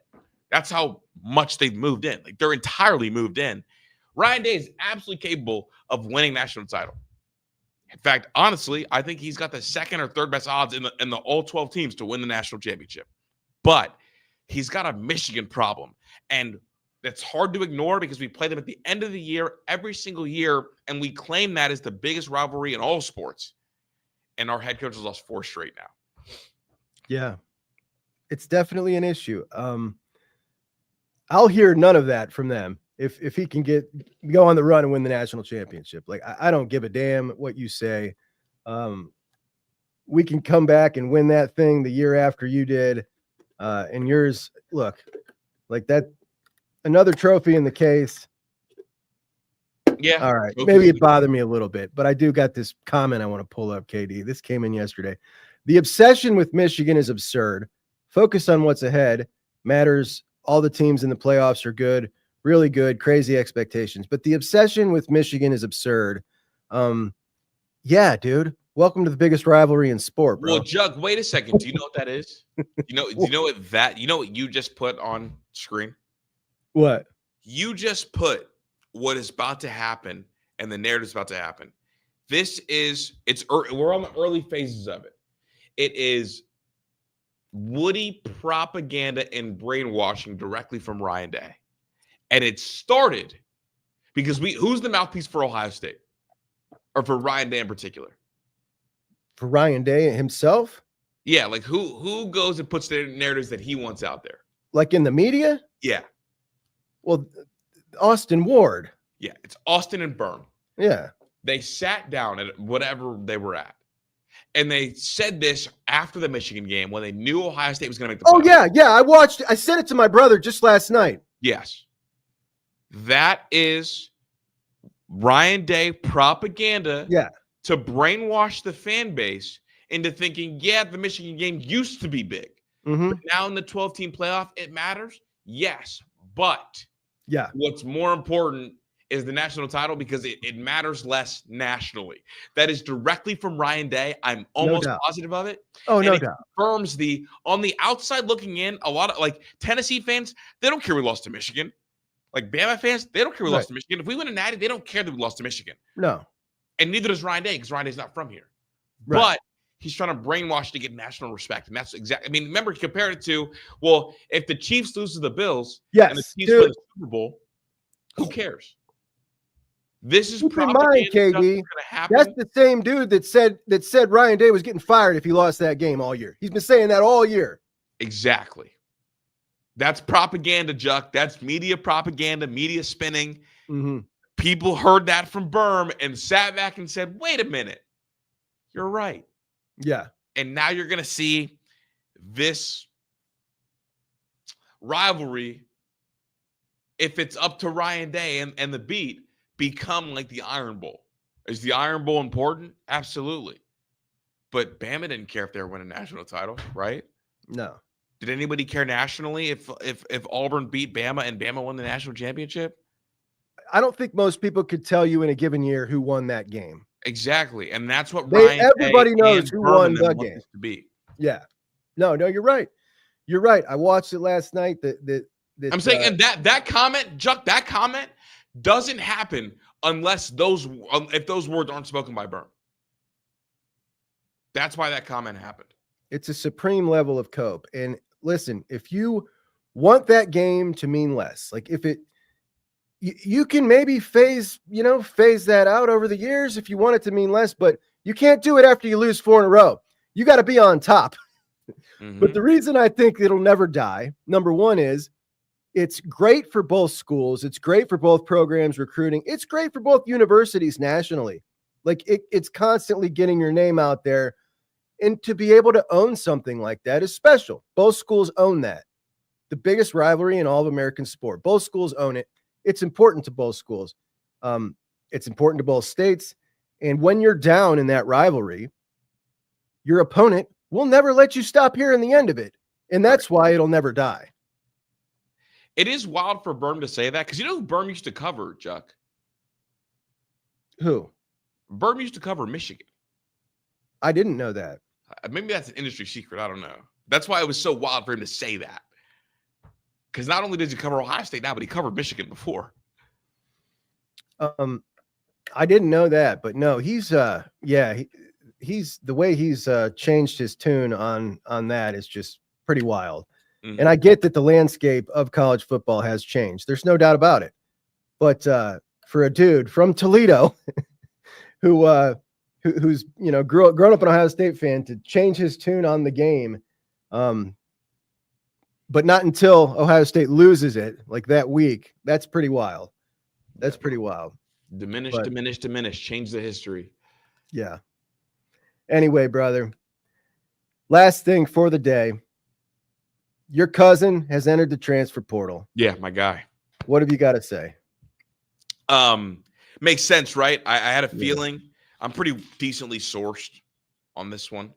That's how much they've moved in. Like they're entirely moved in. Ryan Day is absolutely capable of winning national title. In fact, honestly, I think he's got the second or third best odds in the all 12 teams to win the national championship. But he's got a Michigan problem. And that's hard to ignore because we play them at the end of the year every single year, and we claim that as the biggest rivalry in all sports. And our head coach has lost 4 straight now. Yeah, it's definitely an issue. I'll hear none of that from them if he can go on the run and win the national championship. Like, I don't give a damn what you say. We can come back and win that thing the year after you did. And yours, look, like that, another trophy in the case. Yeah. All right. Maybe it bothered me a little bit, but I do got this comment I want to pull up, KD. This came in yesterday. The obsession with Michigan is absurd. Focus on what's ahead. Matters. All the teams in the playoffs are good, really good, crazy expectations. But the obsession with Michigan is absurd. Yeah, dude. Welcome to the biggest rivalry in sport, bro. Well, Juck, wait a second. Do you know what that is? You know what you just put on screen? What? You just put what is about to happen and the narrative's about to happen. We're on the early phases of it. It is Woody propaganda and brainwashing directly from Ryan Day. And it started because who's the mouthpiece for Ohio State? Or for Ryan Day in particular? For Ryan Day himself? Yeah, like who goes and puts the narratives that he wants out there? Like in the media? Yeah. Well, Austin Ward. Yeah, it's Austin and Byrne. Yeah. They sat down at whatever they were at. And they said this after the Michigan game when they knew Ohio State was going to make the playoffs. Yeah. I sent it to my brother just last night. Yes. That is Ryan Day propaganda to brainwash the fan base into thinking, the Michigan game used to be big. Mm-hmm. But now in the 12-team playoff, it matters? Yes. But what's more important is the national title because it matters less nationally. That is directly from Ryan Day. I'm almost positive of it. Oh, and no it doubt. Confirms on the outside looking in, a lot of like Tennessee fans, they don't care we lost to Michigan. Like Bama fans, they don't care we lost to Michigan. If we win a natty, they don't care that we lost to Michigan. No. And neither does Ryan Day because Ryan Day's not from here. Right. But he's trying to brainwash to get national respect. And that's exactly, I mean, remember, he compared it to, well, if the Chiefs lose to the Bills and the Chiefs win the Super Bowl, who cares? This is keep in mind, KD. That's the same dude that said Ryan Day was getting fired if he lost that game all year. He's been saying that all year. Exactly. That's propaganda, Juck. That's media propaganda, media spinning. Mm-hmm. People heard that from Berm and sat back and said, wait a minute. You're right. Yeah. And now you're going to see this rivalry, if it's up to Ryan Day and the beat, become like the Iron Bowl. Is the Iron Bowl important? Absolutely. But Bama didn't care if they were winning a national title, right? No. Did anybody care nationally if Auburn beat Bama and Bama won the national championship? I don't think most people could tell you in a given year who won that game. Exactly. And that's what everybody knows who won the game. To be. Yeah. No, you're right. You're right. I watched it last night. I'm saying, and that comment, Juck, that comment doesn't happen unless if those words aren't spoken by Berm. That's why that comment happened. It's a supreme level of cope. And listen, if you want that game to mean less, like you can maybe phase that out over the years if you want it to mean less, but you can't do it after you lose 4 in a row. You got to be on top. Mm-hmm. But the reason I think it'll never die, number one, is it's great for both schools. It's great for both programs recruiting. It's great for both universities nationally. Like it's constantly getting your name out there. And to be able to own something like that is special. Both schools own that. The biggest rivalry in all of American sport. Both schools own it. It's important to both schools. It's important to both states. And when you're down in that rivalry, your opponent will never let you stop hearing the end of it. And that's why it'll never die. It is wild for Berm to say that because you know who Berm used to cover, Juck? Who? Berm used to cover Michigan. I didn't know that. Maybe that's an industry secret. I don't know. That's why it was so wild for him to say that. Because not only does he cover Ohio State now, but he covered Michigan before. I didn't know that, but no, he's he's the way he's changed his tune on that is just pretty wild. And I get that the landscape of college football has changed. There's no doubt about it. But for a dude from Toledo who's grown up an Ohio State fan to change his tune on the game, but not until Ohio State loses it like that week, that's pretty wild. That's pretty wild. Diminish. Change the history. Yeah. Anyway, brother, last thing for the day. Your cousin has entered the transfer portal. Yeah, my guy. What have you got to say? Makes sense, right? I had a feeling. I'm pretty decently sourced on this one.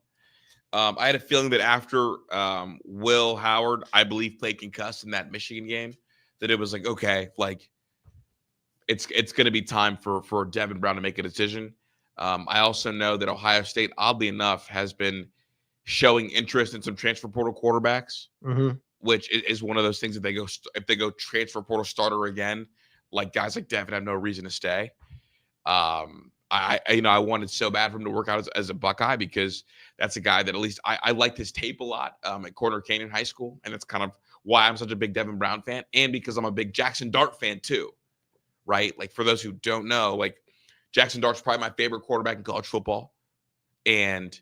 I had a feeling that after Will Howard, I believe, played concussed in that Michigan game, that it was like, okay, like it's going to be time for Devin Brown to make a decision. I also know that Ohio State, oddly enough, has been showing interest in some transfer portal quarterbacks, which is one of those things that if they go transfer portal starter again, like guys like Devin have no reason to stay. I wanted so bad for him to work out as a Buckeye, because that's a guy that at least I liked his tape a lot at Corner Canyon High School, and that's kind of why I'm such a big Devin Brown fan, and because I'm a big Jackson Dart fan too, right? Like, for those who don't know, like, Jackson Dart's probably my favorite quarterback in college football, and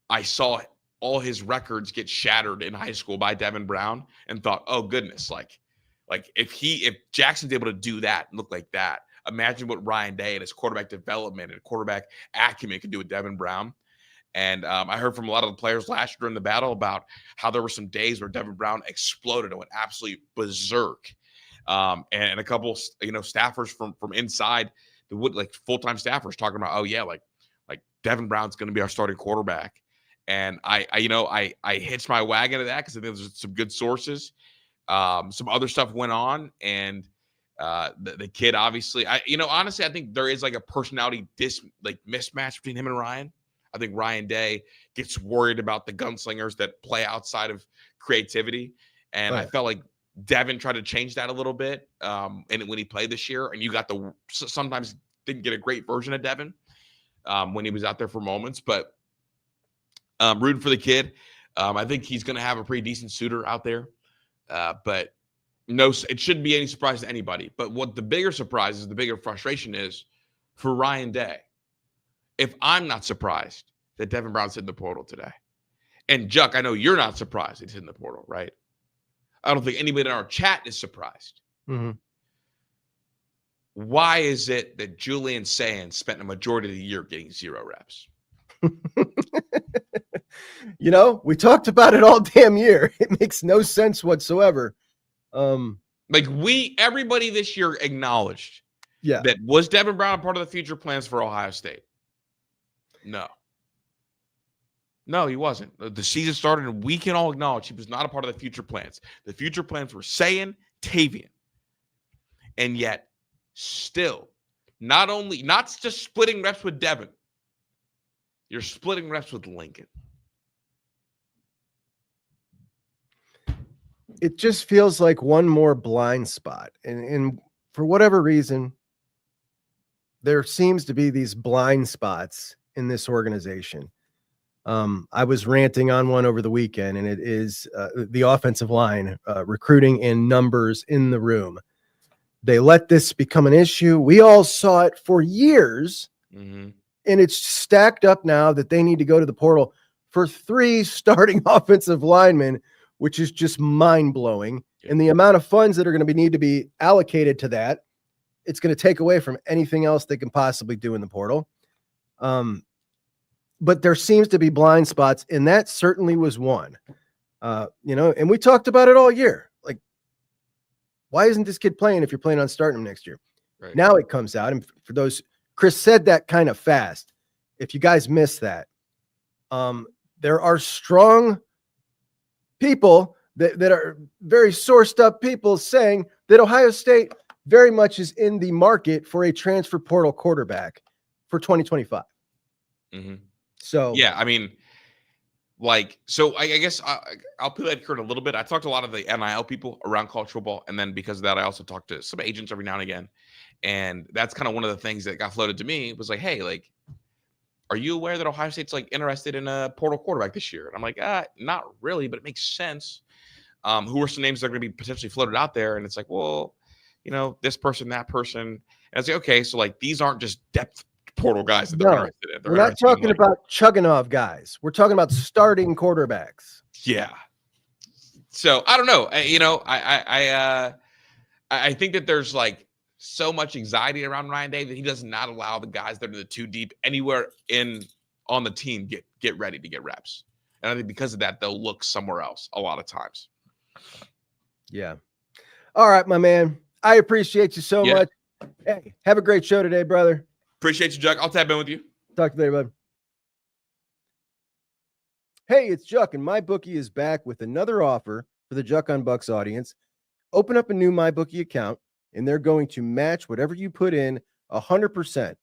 I saw all his records get shattered in high school by Devin Brown and thought, oh goodness, like if Jackson's able to do that and look like that, imagine what Ryan Day and his quarterback development and quarterback acumen can do with Devin Brown. And I heard from a lot of the players last year during the battle about how there were some days where Devin Brown exploded and went absolutely berserk. And a couple, staffers from inside the wood, like full-time staffers, talking about, oh yeah, like Devin Brown's going to be our starting quarterback. And I hitched my wagon to that because I think there's some good sources. Some other stuff went on, and the kid, obviously, honestly, I think there is like a personality mismatch between him and Ryan. I think Ryan Day gets worried about the gunslingers that play outside of creativity. And right. I felt like Devin tried to change that a little bit. And when he played this year, and you got sometimes didn't get a great version of Devin when he was out there for moments, but rooting for the kid. I think he's going to have a pretty decent suitor out there. But no, it shouldn't be any surprise to anybody. But what the bigger surprise is, the bigger frustration is for Ryan Day. If I'm not surprised that Devin Brown's hitting the portal today, and Juck, I know you're not surprised he's hitting the portal, right? I don't think anybody in our chat is surprised. Mm-hmm. Why is it that Julian Sands spent a majority of the year getting 0 reps? We talked about it all damn year. It makes no sense whatsoever. Everybody this year acknowledged that was Devin Brown a part of the future plans for Ohio State? No, he wasn't. The season started, and we can all acknowledge he was not a part of the future plans. The future plans were Sayin, Tavian. And yet, still, not just splitting reps with Devin, you're splitting reps with Lincoln. It just feels like one more blind spot. And for whatever reason, there seems to be these blind spots in this organization. I was ranting on one over the weekend, and it is the offensive line, recruiting and numbers in the room. They let this become an issue. We all saw it for years, and it's stacked up now that they need to go to the portal for 3 starting offensive linemen, which is just mind-blowing. And the amount of funds that are going to need to be allocated to that, it's going to take away from anything else they can possibly do in the portal. But there seems to be blind spots, and that certainly was one. And we talked about it all year. Like, why isn't this kid playing if you're planning on starting him next year? Right. Now it comes out, and for those, Kris said that kind of fast. If you guys missed that, there are strong people that are very sourced up people saying that Ohio State very much is in the market for a transfer portal quarterback for 2025. So, yeah, I mean, I guess I'll put that curtain a little bit. I talked to a lot of the NIL people around college football, and then because of that, I also talked to some agents every now and again. And that's kind of one of the things that got floated to me was like, hey, like, are you aware that Ohio State's like interested in a portal quarterback this year? And I'm like, not really, but it makes sense. Who are some names that are going to be potentially floated out there? And it's like, well, this person, that person. And I was like, okay, so like these aren't just depth portal guys that they're interested in. We're not talking about Chugging guys. We're talking about starting quarterbacks. Yeah. So I don't know. I think that there's like so much anxiety around Ryan Day that he does not allow the guys that are the too deep anywhere on the team get ready to get reps. And I think because of that, they'll look somewhere else a lot of times. Yeah. All right, my man. I appreciate you so much. Hey, have a great show today, brother. Appreciate you, Juck. I'll tap in with you. Talk to you later, bud. Hey, it's Juck, and MyBookie is back with another offer for the Juckonbucks audience. Open up a new MyBookie account, and they're going to match whatever you put in 100%.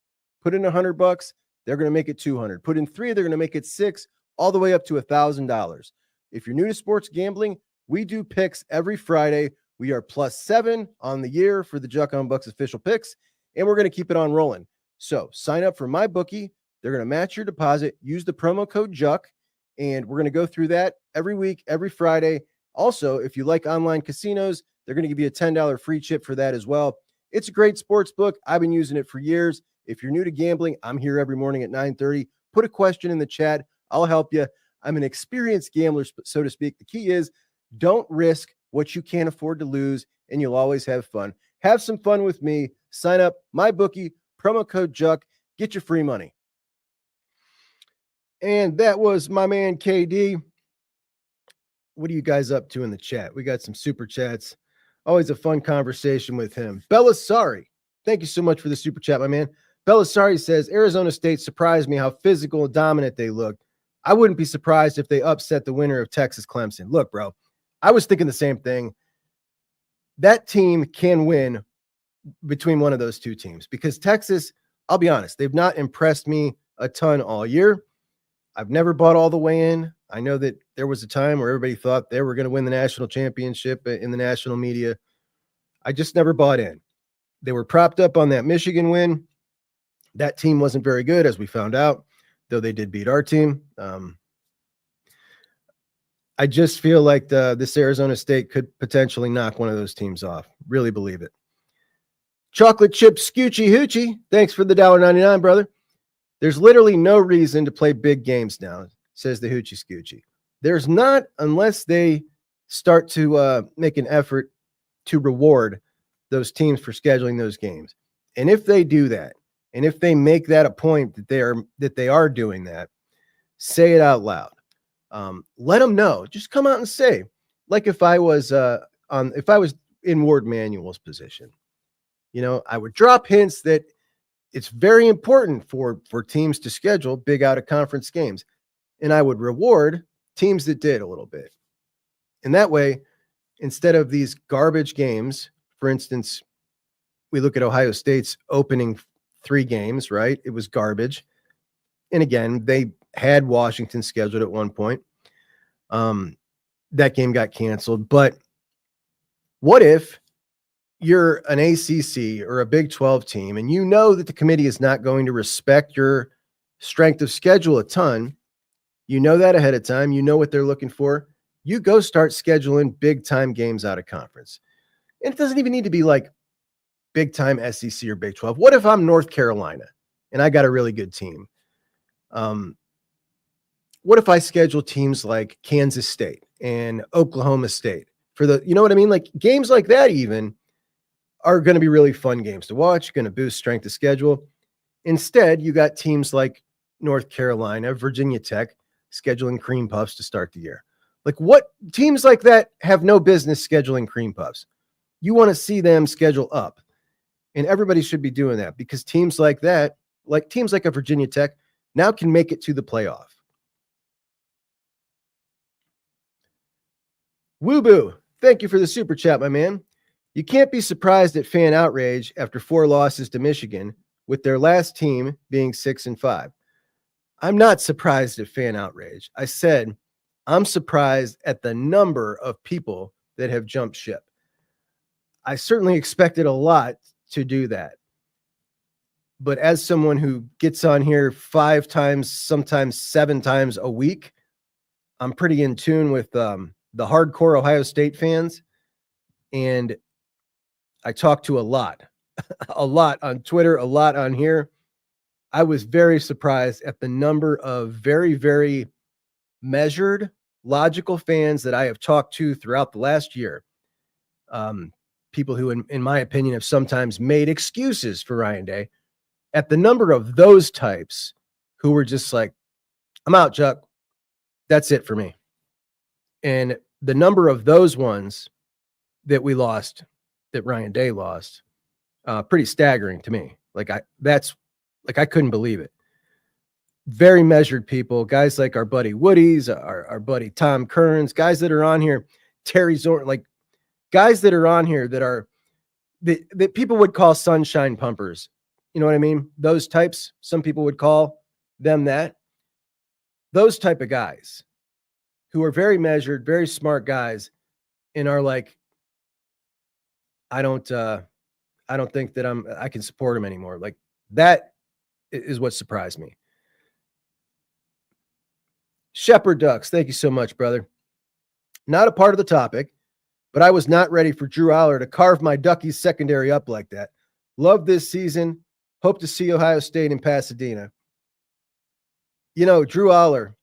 Put in $100, they're going to make it $200. Put in $3, they're going to make it $6, all the way up to $1,000. If you're new to sports gambling, we do picks every Friday. We are +7 on the year for the Juckonbucks official picks, and we're going to keep it on rolling. So sign up for MyBookie. They're going to match your deposit. Use the promo code JUCK, and we're going to go through that every week, every Friday. Also, if you like online casinos, they're going to give you a $10 free chip for that as well. It's a great sports book. I've been using it for years. If you're new to gambling, I'm here every morning at 9:30. Put a question in the chat. I'll help you. I'm an experienced gambler, so to speak. The key is don't risk what you can't afford to lose, and you'll always have fun. Have some fun with me. Sign up, MyBookie, promo code JUCK. Get your free money. And that was my man, KD. What are you guys up to in the chat? We got some super chats. Always a fun conversation with him. Belisari, thank you so much for the super chat, my man. Belisari says, Arizona State surprised me how physical and dominant they looked. I wouldn't be surprised if they upset the winner of Texas Clemson. Look, bro, I was thinking the same thing. That team can win between one of those two teams because Texas, I'll be honest, they've not impressed me a ton all year. I've never bought all the way in. I know that there was a time where everybody thought they were going to win the national championship in the national media. I just never bought in. They were propped up on that Michigan win. That team wasn't very good, as we found out, though they did beat our team. I just feel like this Arizona State could potentially knock one of those teams off. Really believe it. Chocolate chip Scoochie Hoochie. Thanks for the $1.99, brother. There's literally no reason to play big games now, says the Hoochie Scoochie. There's not unless they start to make an effort to reward those teams for scheduling those games. And if they do that, and if they make that a point that they are doing that, say it out loud. Let them know. Just come out and say, like if I was in Ward Manuel's position, I would drop hints that it's very important for teams to schedule big out of conference games. And I would reward teams that did a little bit. And that way, instead of these garbage games, for instance, we look at Ohio State's opening 3 games, right? It was garbage. And again, they had Washington scheduled at one point. That game got canceled. But what if you're an ACC or a Big 12 team and you know that the committee is not going to respect your strength of schedule a ton? You know that ahead of time. You know what they're looking for. You go start scheduling big time games out of conference. And it doesn't even need to be like big time SEC or Big 12. What if I'm North Carolina and I got a really good team? What if I schedule teams like Kansas State and Oklahoma State for you know what I mean? Like games like that even are going to be really fun games to watch, going to boost strength of schedule. Instead, you got teams like North Carolina, Virginia Tech scheduling cream puffs to start the year. Like what teams like that have no business scheduling cream puffs. You want to see them schedule up. And everybody should be doing that because teams like that, like teams like a Virginia Tech, now can make it to the playoff. Woo-boo, thank you for the super chat, my man. You can't be surprised at fan outrage after 4 losses to Michigan, with their last team being 6-5. I'm not surprised at fan outrage. I said I'm surprised at the number of people that have jumped ship. I certainly expected a lot to do that. But as someone who gets on here 5 times, sometimes 7 times a week, I'm pretty in tune with the hardcore Ohio State fans, and I talked to a lot on Twitter, a lot on here. I was very surprised at the number of very, very measured, logical fans that I have talked to throughout the last year. People who, in my opinion, have sometimes made excuses for Ryan Day. At the number of those types who were just like, I'm out, Juck. That's it for me. And the number of those ones that we lost, that Ryan Day lost, pretty staggering to me. I couldn't believe it. Very measured people, guys like our buddy Woody's, our buddy Tom Kearns, guys that are on here, Terry Zorn, like guys that are on here that people would call sunshine pumpers. You know what I mean? Those types, some people would call them that. Those type of guys who are very measured, very smart guys, and are like, I don't think that I can support him anymore. Like, that is what surprised me. Shepherd Ducks, thank you so much, brother. Not a part of the topic, but I was not ready for Drew Aller to carve my Duckies secondary up like that. Love this season. Hope to see Ohio State in Pasadena. You know, Drew Aller,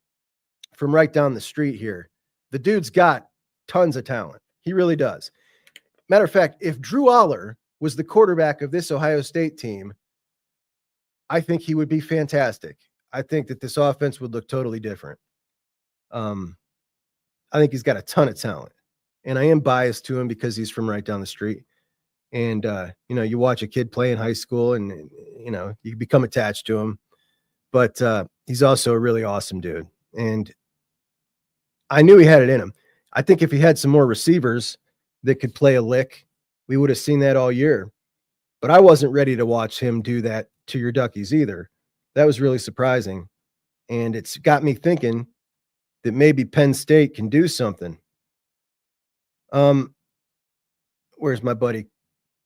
from right down the street here, the dude's got tons of talent. He really does. Matter of fact, if Drew Aller was the quarterback of this Ohio State team, I think he would be fantastic. I think that this offense would look totally different. I think he's got a ton of talent, and I am biased to him because he's from right down the street. And, you watch a kid play in high school and, you become attached to him, but he's also a really awesome dude. And I knew he had it in him. I think if he had some more receivers that could play a lick, we would have seen that all year. But I wasn't ready to watch him do that to your Duckies either. That was really surprising. And it's got me thinking that maybe Penn State can do something. Where's my buddy?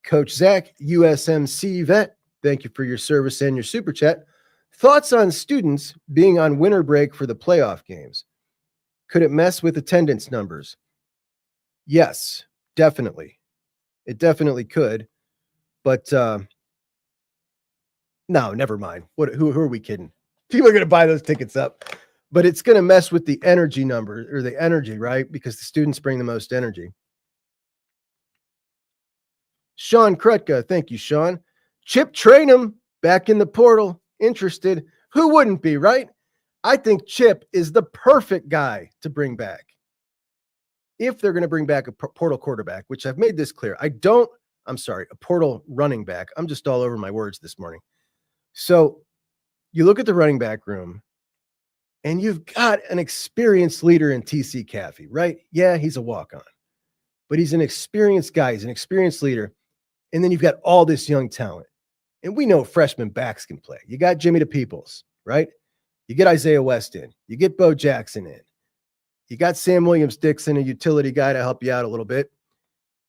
Coach Zach, USMC vet. Thank you for your service and your super chat. Thoughts on students being on winter break for the playoff games? Could it mess with attendance numbers? Yes, definitely. It definitely could. But no, never mind. Who are we kidding? People are going to buy those tickets up. But it's going to mess with the energy number or the energy, right? Because the students bring the most energy. Sean Krutka, thank you, Sean. Chip Trainum back in the portal, interested. Who wouldn't be, right? I think Chip is the perfect guy to bring back. If they're going to bring back a portal quarterback, which I've made this clear. a portal running back. I'm just all over my words this morning. So you look at the running back room, and you've got an experienced leader in TC Caffey, right? Yeah, he's a walk-on, but he's an experienced guy. He's an experienced leader. And then you've got all this young talent. And we know freshman backs can play. You got Jimmy DePeoples, right? You get Isaiah West in. You get Bo Jackson in. You got Sam Williams-Dixon, a utility guy to help you out a little bit.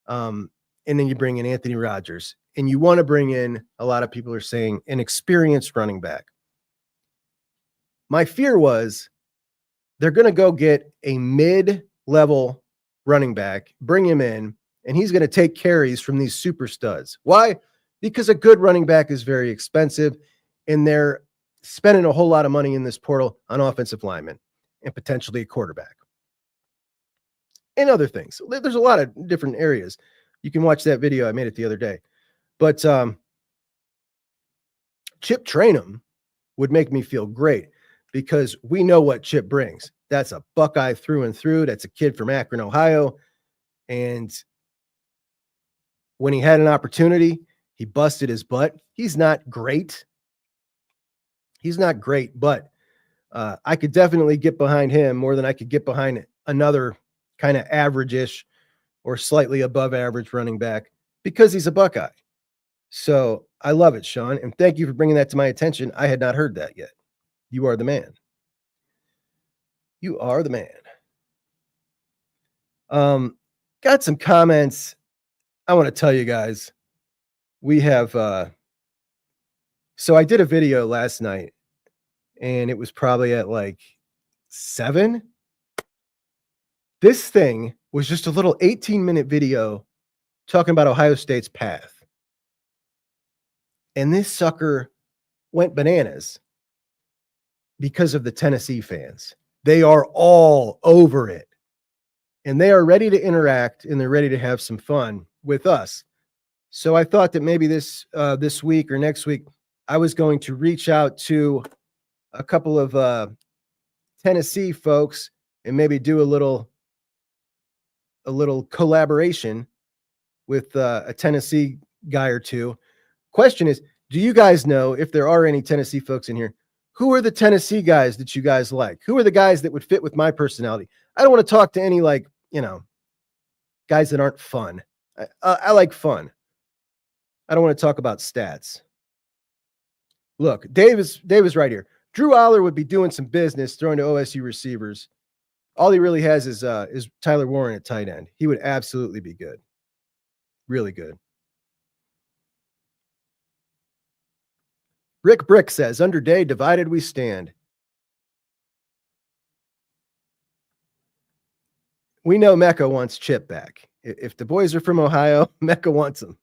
And then you bring in Anthony Rogers. And you want to bring in, a lot of people are saying, an experienced running back. My fear was they're going to go get a mid-level running back, bring him in, and he's going to take carries from these super studs. Why? Because a good running back is very expensive, and they're spending a whole lot of money in this portal on offensive linemen and potentially a quarterback and other things. There's a lot of different areas. You can watch that video. I made it the other day. But Chip Trainum would make me feel great because we know what Chip brings. That's a Buckeye through and through. That's a kid from Akron, Ohio. And when he had an opportunity, he busted his butt. He's not great. But I could definitely get behind him more than I could get behind another kind of average-ish or slightly above average running back because he's a Buckeye. So I love it, Sean. And thank you for bringing that to my attention. I had not heard that yet. You are the man. You are the man. Got some comments. I want to tell you guys, we have, so I did a video last night and it was probably at like 7. This thing was just a little 18-minute video talking about Ohio State's path. And this sucker went bananas because of the Tennessee fans. They are all over it. And they are ready to interact, and they're ready to have some fun with us. So I thought that maybe this week or next week, I was going to reach out to a couple of Tennessee folks and maybe do a little collaboration with a Tennessee guy or two. Question is, do you guys know, if there are any Tennessee folks in here, who are the Tennessee guys that you guys like? Who are the guys that would fit with my personality? I don't want to talk to any, like, guys that aren't fun. I like fun. I don't want to talk about stats. Look, Dave is right here. Drew Aller would be doing some business throwing to OSU receivers. All he really has is Tyler Warren at tight end. He would absolutely be good. Really good. Rick Brick says, under Day, divided we stand. We know Mecca wants Chip back. If the boys are from Ohio, Mecca wants them.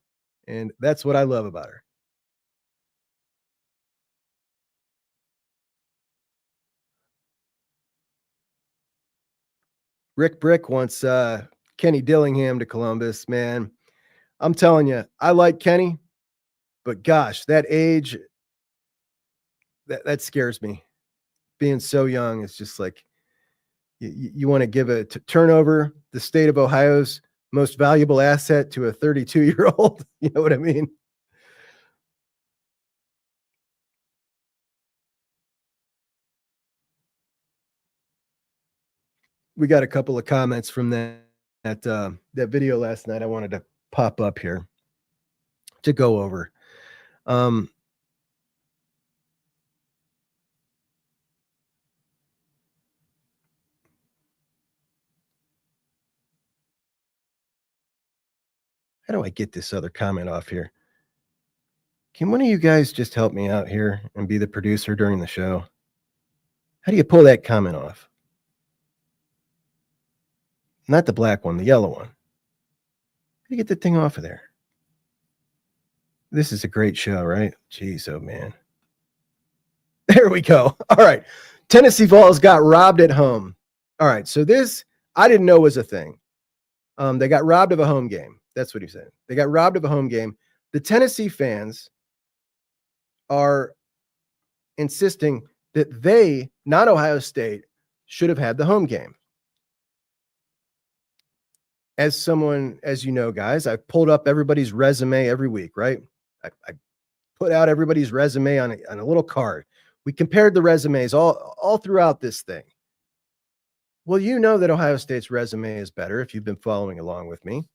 And that's what I love about her. Rick Brick wants Kenny Dillingham to Columbus, man. I'm telling you, I like Kenny, but gosh, that age, that scares me. Being so young, it's just like you want to give a turn over the state of Ohio's most valuable asset to a 32-year-old. You know what I mean? We got a couple of comments from that video last night I wanted to pop up here to go over. How do I get this other comment off here? Can one of you guys just help me out here and be the producer during the show? How do you pull that comment off? Not the black one, the yellow one. How do you get the thing off of there? This is a great show, right? Jeez, oh man. There we go. All right. Tennessee Vols got robbed at home. All right. So this, I didn't know was a thing. They got robbed of a home game. That's what he said. They got robbed of a home game. The Tennessee fans are insisting that they, not Ohio State, should have had the home game. As someone, as you know, guys, I pulled up everybody's resume every week, right? I put out everybody's resume on a little card. We compared the resumes all throughout this thing. Well, you know that Ohio State's resume is better if you've been following along with me.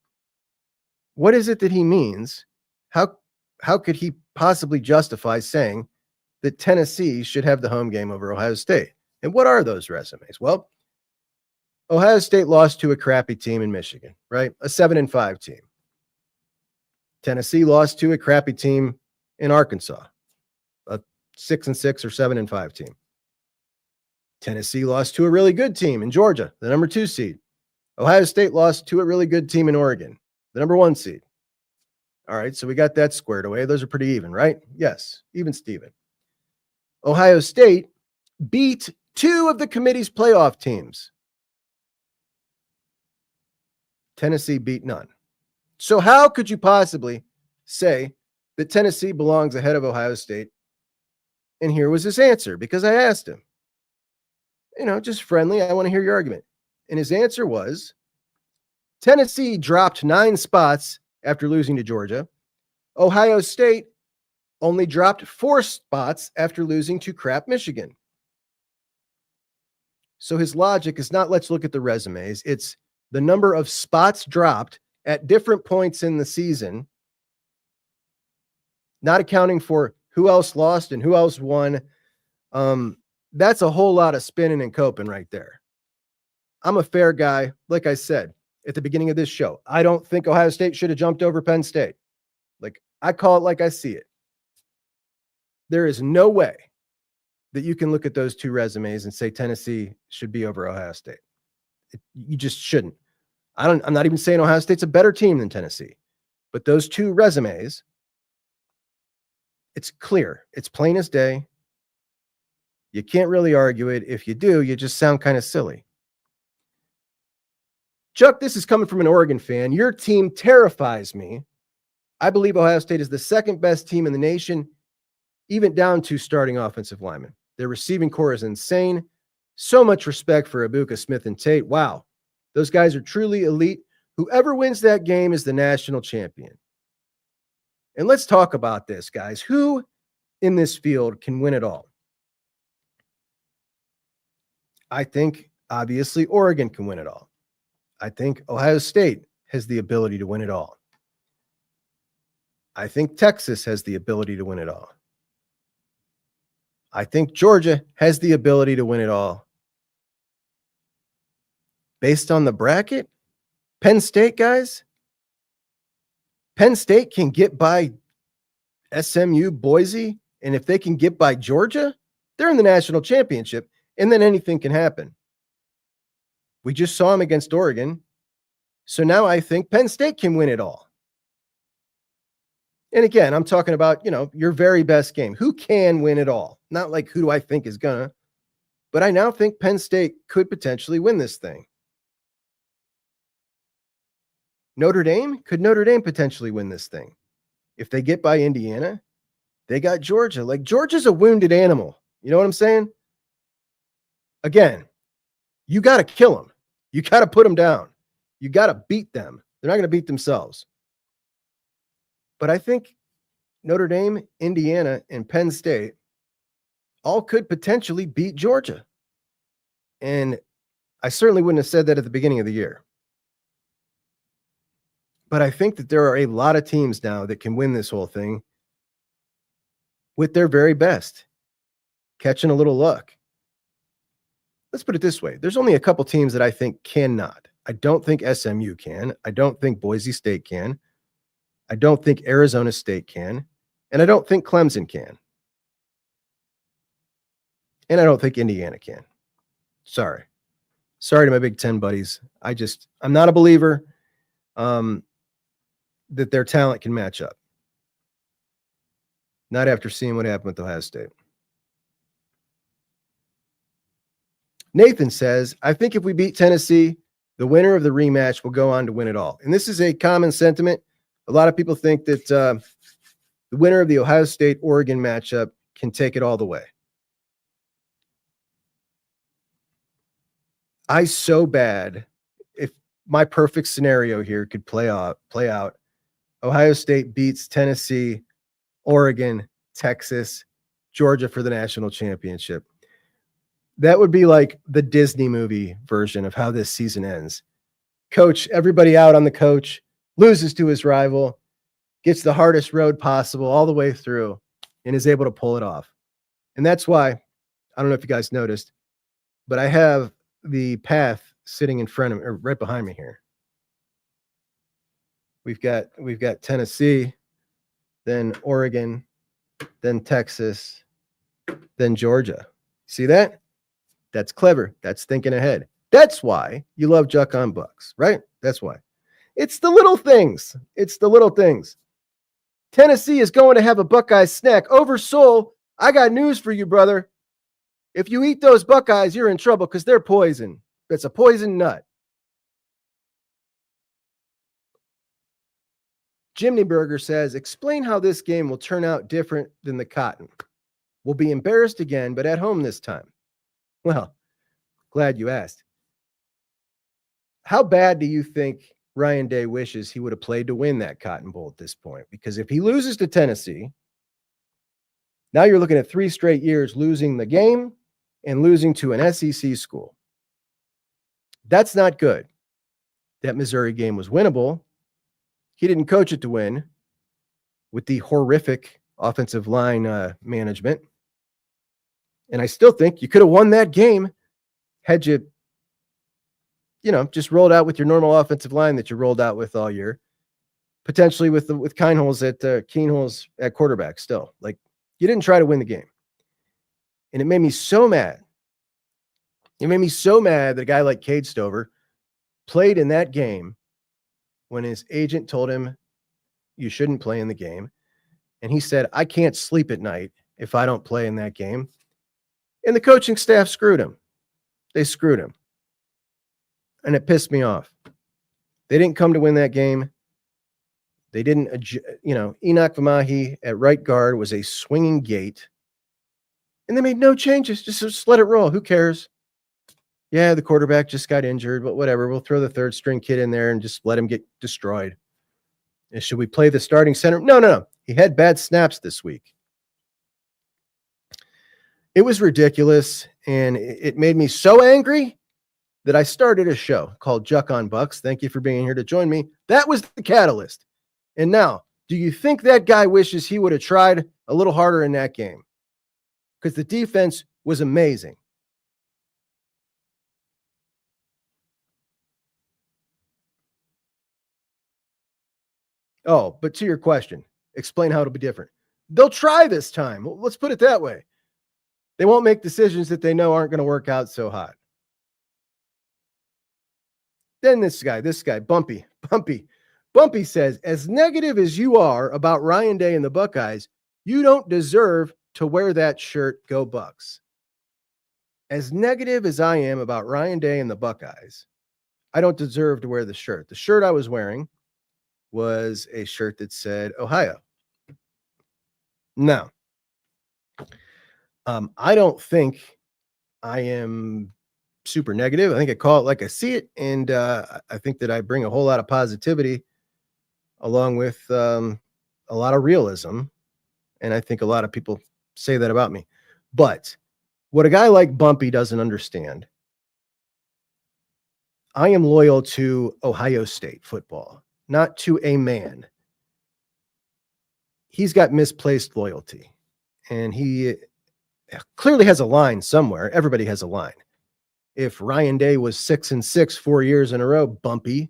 What is it that he means? How could he possibly justify saying that Tennessee should have the home game over Ohio State? And what are those resumes? Well, Ohio State lost to a crappy team in Michigan, right? A 7-5 team. Tennessee lost to a crappy team in Arkansas, a 6-6 or 7-5 team. Tennessee lost to a really good team in Georgia, the number 2 seed. Ohio State lost to a really good team in Oregon, the number 1 seed. All right, so we got that squared away. Those are pretty even, right? Yes, even Steven. Ohio State beat 2 of the committee's playoff teams. Tennessee beat none. So how could you possibly say that Tennessee belongs ahead of Ohio State? And here was his answer, because I asked him, just friendly, I want to hear your argument. And his answer was, Tennessee dropped 9 spots after losing to Georgia. Ohio State only dropped 4 spots after losing to crap Michigan. So his logic is not, let's look at the resumes. It's the number of spots dropped at different points in the season, not accounting for who else lost and who else won. That's a whole lot of spinning and coping right there. I'm a fair guy. Like I said at the beginning of this show, I don't think Ohio State should have jumped over Penn State. Like, I call it like I see it. There is no way that you can look at those 2 resumes and say Tennessee should be over Ohio State. You just shouldn't. I'm not even saying Ohio State's a better team than Tennessee, but those two resumes, it's clear. It's plain as day. You can't really argue it. If you do, you just sound kind of silly. Juck, this is coming from an Oregon fan. Your team terrifies me. I believe Ohio State is the second best team in the nation, even down to starting offensive linemen. Their receiving core is insane. So much respect for Ibuka, Smith, and Tate. Wow. Those guys are truly elite. Whoever wins that game is the national champion. And let's talk about this, guys. Who in this field can win it all? I think, obviously, Oregon can win it all. I think Ohio State has the ability to win it all. I think Texas has the ability to win it all. I think Georgia has the ability to win it all. Based on the bracket, Penn State, guys, Penn State can get by SMU, Boise, and if they can get by Georgia, they're in the national championship, and then anything can happen. We just saw them against Oregon, so now I think Penn State can win it all. And again, I'm talking about, your very best game. Who can win it all? Not like who do I think is gonna, but I now think Penn State could potentially win this thing. Notre Dame? Could Notre Dame potentially win this thing? If they get by Indiana, they got Georgia. Like, Georgia's a wounded animal. You know what I'm saying? Again, you got to kill them. You got to put them down. You got to beat them. They're not going to beat themselves. But I think Notre Dame, Indiana, and Penn State all could potentially beat Georgia. And I certainly wouldn't have said that at the beginning of the year. But I think that there are a lot of teams now that can win this whole thing with their very best, catching a little luck. Let's put it this way. There's only a couple teams that I think cannot. I don't think SMU can. I don't think Boise State can. I don't think Arizona State can. And I don't think Clemson can. And I don't think Indiana can. Sorry. Sorry to my Big Ten buddies. I'm not a believer that their talent can match up. Not after seeing what happened with Ohio State. Nathan says, I think if we beat Tennessee, the winner of the rematch will go on to win it all. And this is a common sentiment. A lot of people think that the winner of the Ohio State-Oregon matchup can take it all the way. I so bad, if my perfect scenario here could play out, Ohio State beats Tennessee, Oregon, Texas, Georgia for the national championship. That would be like the Disney movie version of how this season ends. Coach, everybody out on the coach, loses to his rival, gets the hardest road possible all the way through, and is able to pull it off. And that's why, I don't know if you guys noticed, but I have the path sitting in front of me, or right behind me here. We've got Tennessee, then Oregon, then Texas, then Georgia. See that? That's clever. That's thinking ahead. That's why you love Juckonbucks, right? That's why. It's the little things. It's the little things. Tennessee is going to have a Buckeyes snack. Oversoul, I got news for you, brother. If you eat those Buckeyes, you're in trouble because they're poison. It's a poison nut. Jimmy Burger says, explain how this game will turn out different than the Cotton. We'll be embarrassed again, but at home this time. Well, glad you asked. How bad do you think Ryan Day wishes he would have played to win that Cotton Bowl at this point? Because if he loses to Tennessee, now you're looking at 3 straight years losing the game and losing to an SEC school. That's not good. That Missouri game was winnable. He didn't coach it to win with the horrific offensive line management. And I still think you could have won that game had you, just rolled out with your normal offensive line that you rolled out with all year. Potentially with Keenholz at quarterback still. Like, you didn't try to win the game. And it made me so mad. It made me so mad that a guy like Cade Stover, played in that game when his agent told him you shouldn't play in the game. And he said, I can't sleep at night if I don't play in that game. And the coaching staff screwed him. They screwed him. And it pissed me off. They didn't come to win that game. They didn't, Enoch Vamahi at right guard was a swinging gate. And they made no changes. Just let it roll. Who cares? Yeah, the quarterback just got injured, but whatever. We'll throw the third string kid in there and just let him get destroyed. And should we play the starting center? No. He had bad snaps this week. It was ridiculous, and it made me so angry that I started a show called Juckonbucks. Thank you for being here to join me. That was the catalyst. And now, do you think that guy wishes he would have tried a little harder in that game? Because the defense was amazing. Oh, but to your question, explain how it'll be different. They'll try this time. Let's put it that way. They won't make decisions that they know aren't going to work out so hot. Then this guy, Bumpy says, as negative as you are about Ryan Day and the Buckeyes, you don't deserve to wear that shirt. Go Bucks. As negative as I am about Ryan Day and the Buckeyes, I don't deserve to wear the shirt. The shirt I was wearing was a shirt that said Ohio. Now, I don't think I am super negative. I think I call it like I see it. And I think that I bring a whole lot of positivity along with a lot of realism. And I think a lot of people say that about me. But what a guy like Bumpy doesn't understand, I am loyal to Ohio State football, not to a man. He's got misplaced loyalty, and he clearly has a line somewhere. Everybody has a line. If Ryan Day was 6-6 4 years in a row, Bumpy,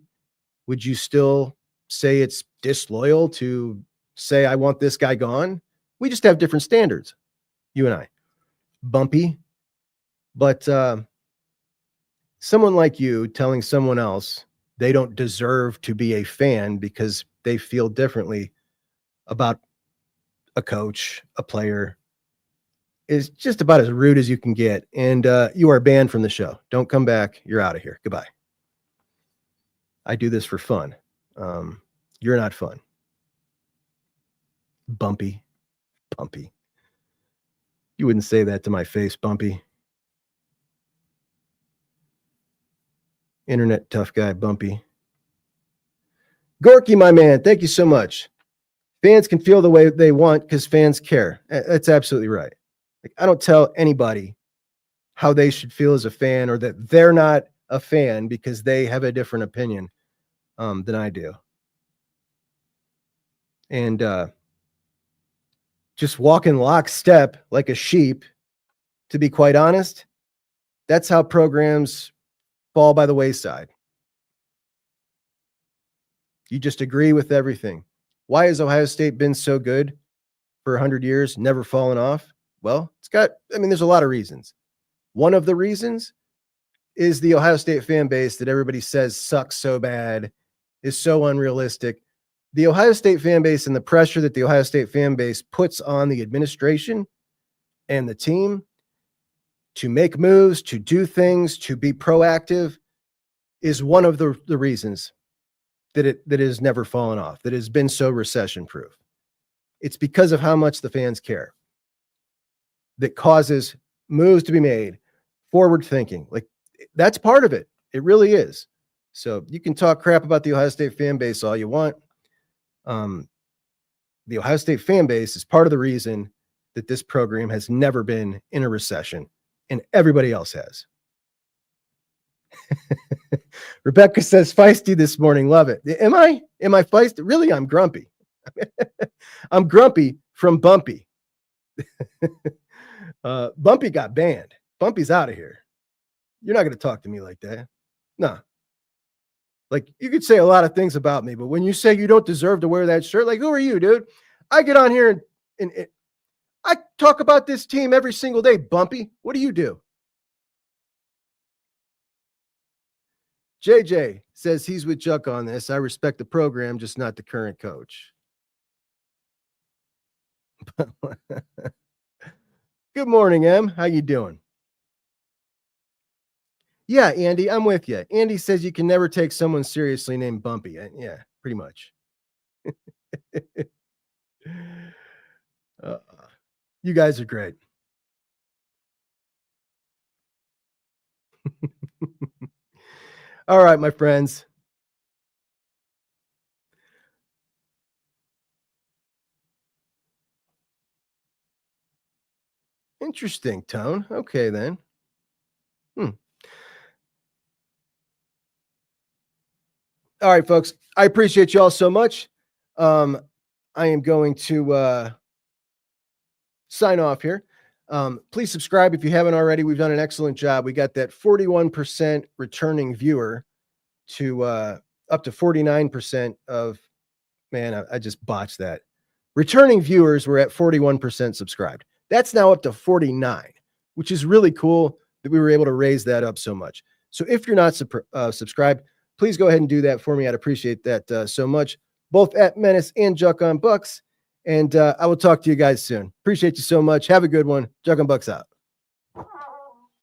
would you still say it's disloyal to say, I want this guy gone? We just have different standards, you and I. Bumpy. But someone like you telling someone else they don't deserve to be a fan because they feel differently about a coach, a player, is just about as rude as you can get. And you are banned from the show. Don't come back. You're out of here. Goodbye. I do this for fun. You're not fun. Bumpy. You wouldn't say that to my face, Bumpy. Internet tough guy, Bumpy. Gorky, my man, thank you so much. Fans can feel the way they want because fans care. That's absolutely right. Like, I don't tell anybody how they should feel as a fan or that they're not a fan because they have a different opinion than I do. And just walk in lockstep like a sheep, to be quite honest, that's how programs fall by the wayside. You just agree with everything. Why has Ohio State been so good for 100 years, never fallen off? Well, there's a lot of reasons. One of the reasons is the Ohio State fan base that everybody says sucks so bad, is so unrealistic. The Ohio State fan base and the pressure that the Ohio State fan base puts on the administration and the team to make moves, to do things, to be proactive is one of the reasons that it has never fallen off, that has been so recession-proof. It's because of how much the fans care that causes moves to be made, forward thinking. Like, that's part of it. It really is. So you can talk crap about the Ohio State fan base all you want. The Ohio State fan base is part of the reason that this program has never been in a recession, and everybody else has. Rebecca says feisty this morning. Love it. Am I feisty? Really? I'm grumpy. I'm grumpy from Bumpy. Bumpy got banned. Bumpy's out of here. You're not going to talk to me like that. No. Like, you could say a lot of things about me, but when you say you don't deserve to wear that shirt, like, who are you, dude? I get on here and I talk about this team every single day, Bumpy. What do you do? JJ says he's with Juck on this. I respect the program, just not the current coach. Good morning, Em. How you doing? Yeah, Andy, I'm with you. Andy says you can never take someone seriously named Bumpy. Yeah, pretty much. You guys are great. All right, my friends. Interesting, Tone. Okay, then. All right, folks. I appreciate you all so much. I am going to sign off here. Please subscribe if you haven't already. We've done an excellent job. We got that 41% returning viewer to up to 49% of, man, I just botched that. Returning viewers were at 41% subscribed. That's now up to 49, which is really cool that we were able to raise that up so much. So if you're not subscribed, please go ahead and do that for me. I'd appreciate that so much, both at Menace and Juckonbucks. And I will talk to you guys soon. Appreciate you so much. Have a good one. Juckonbucks out.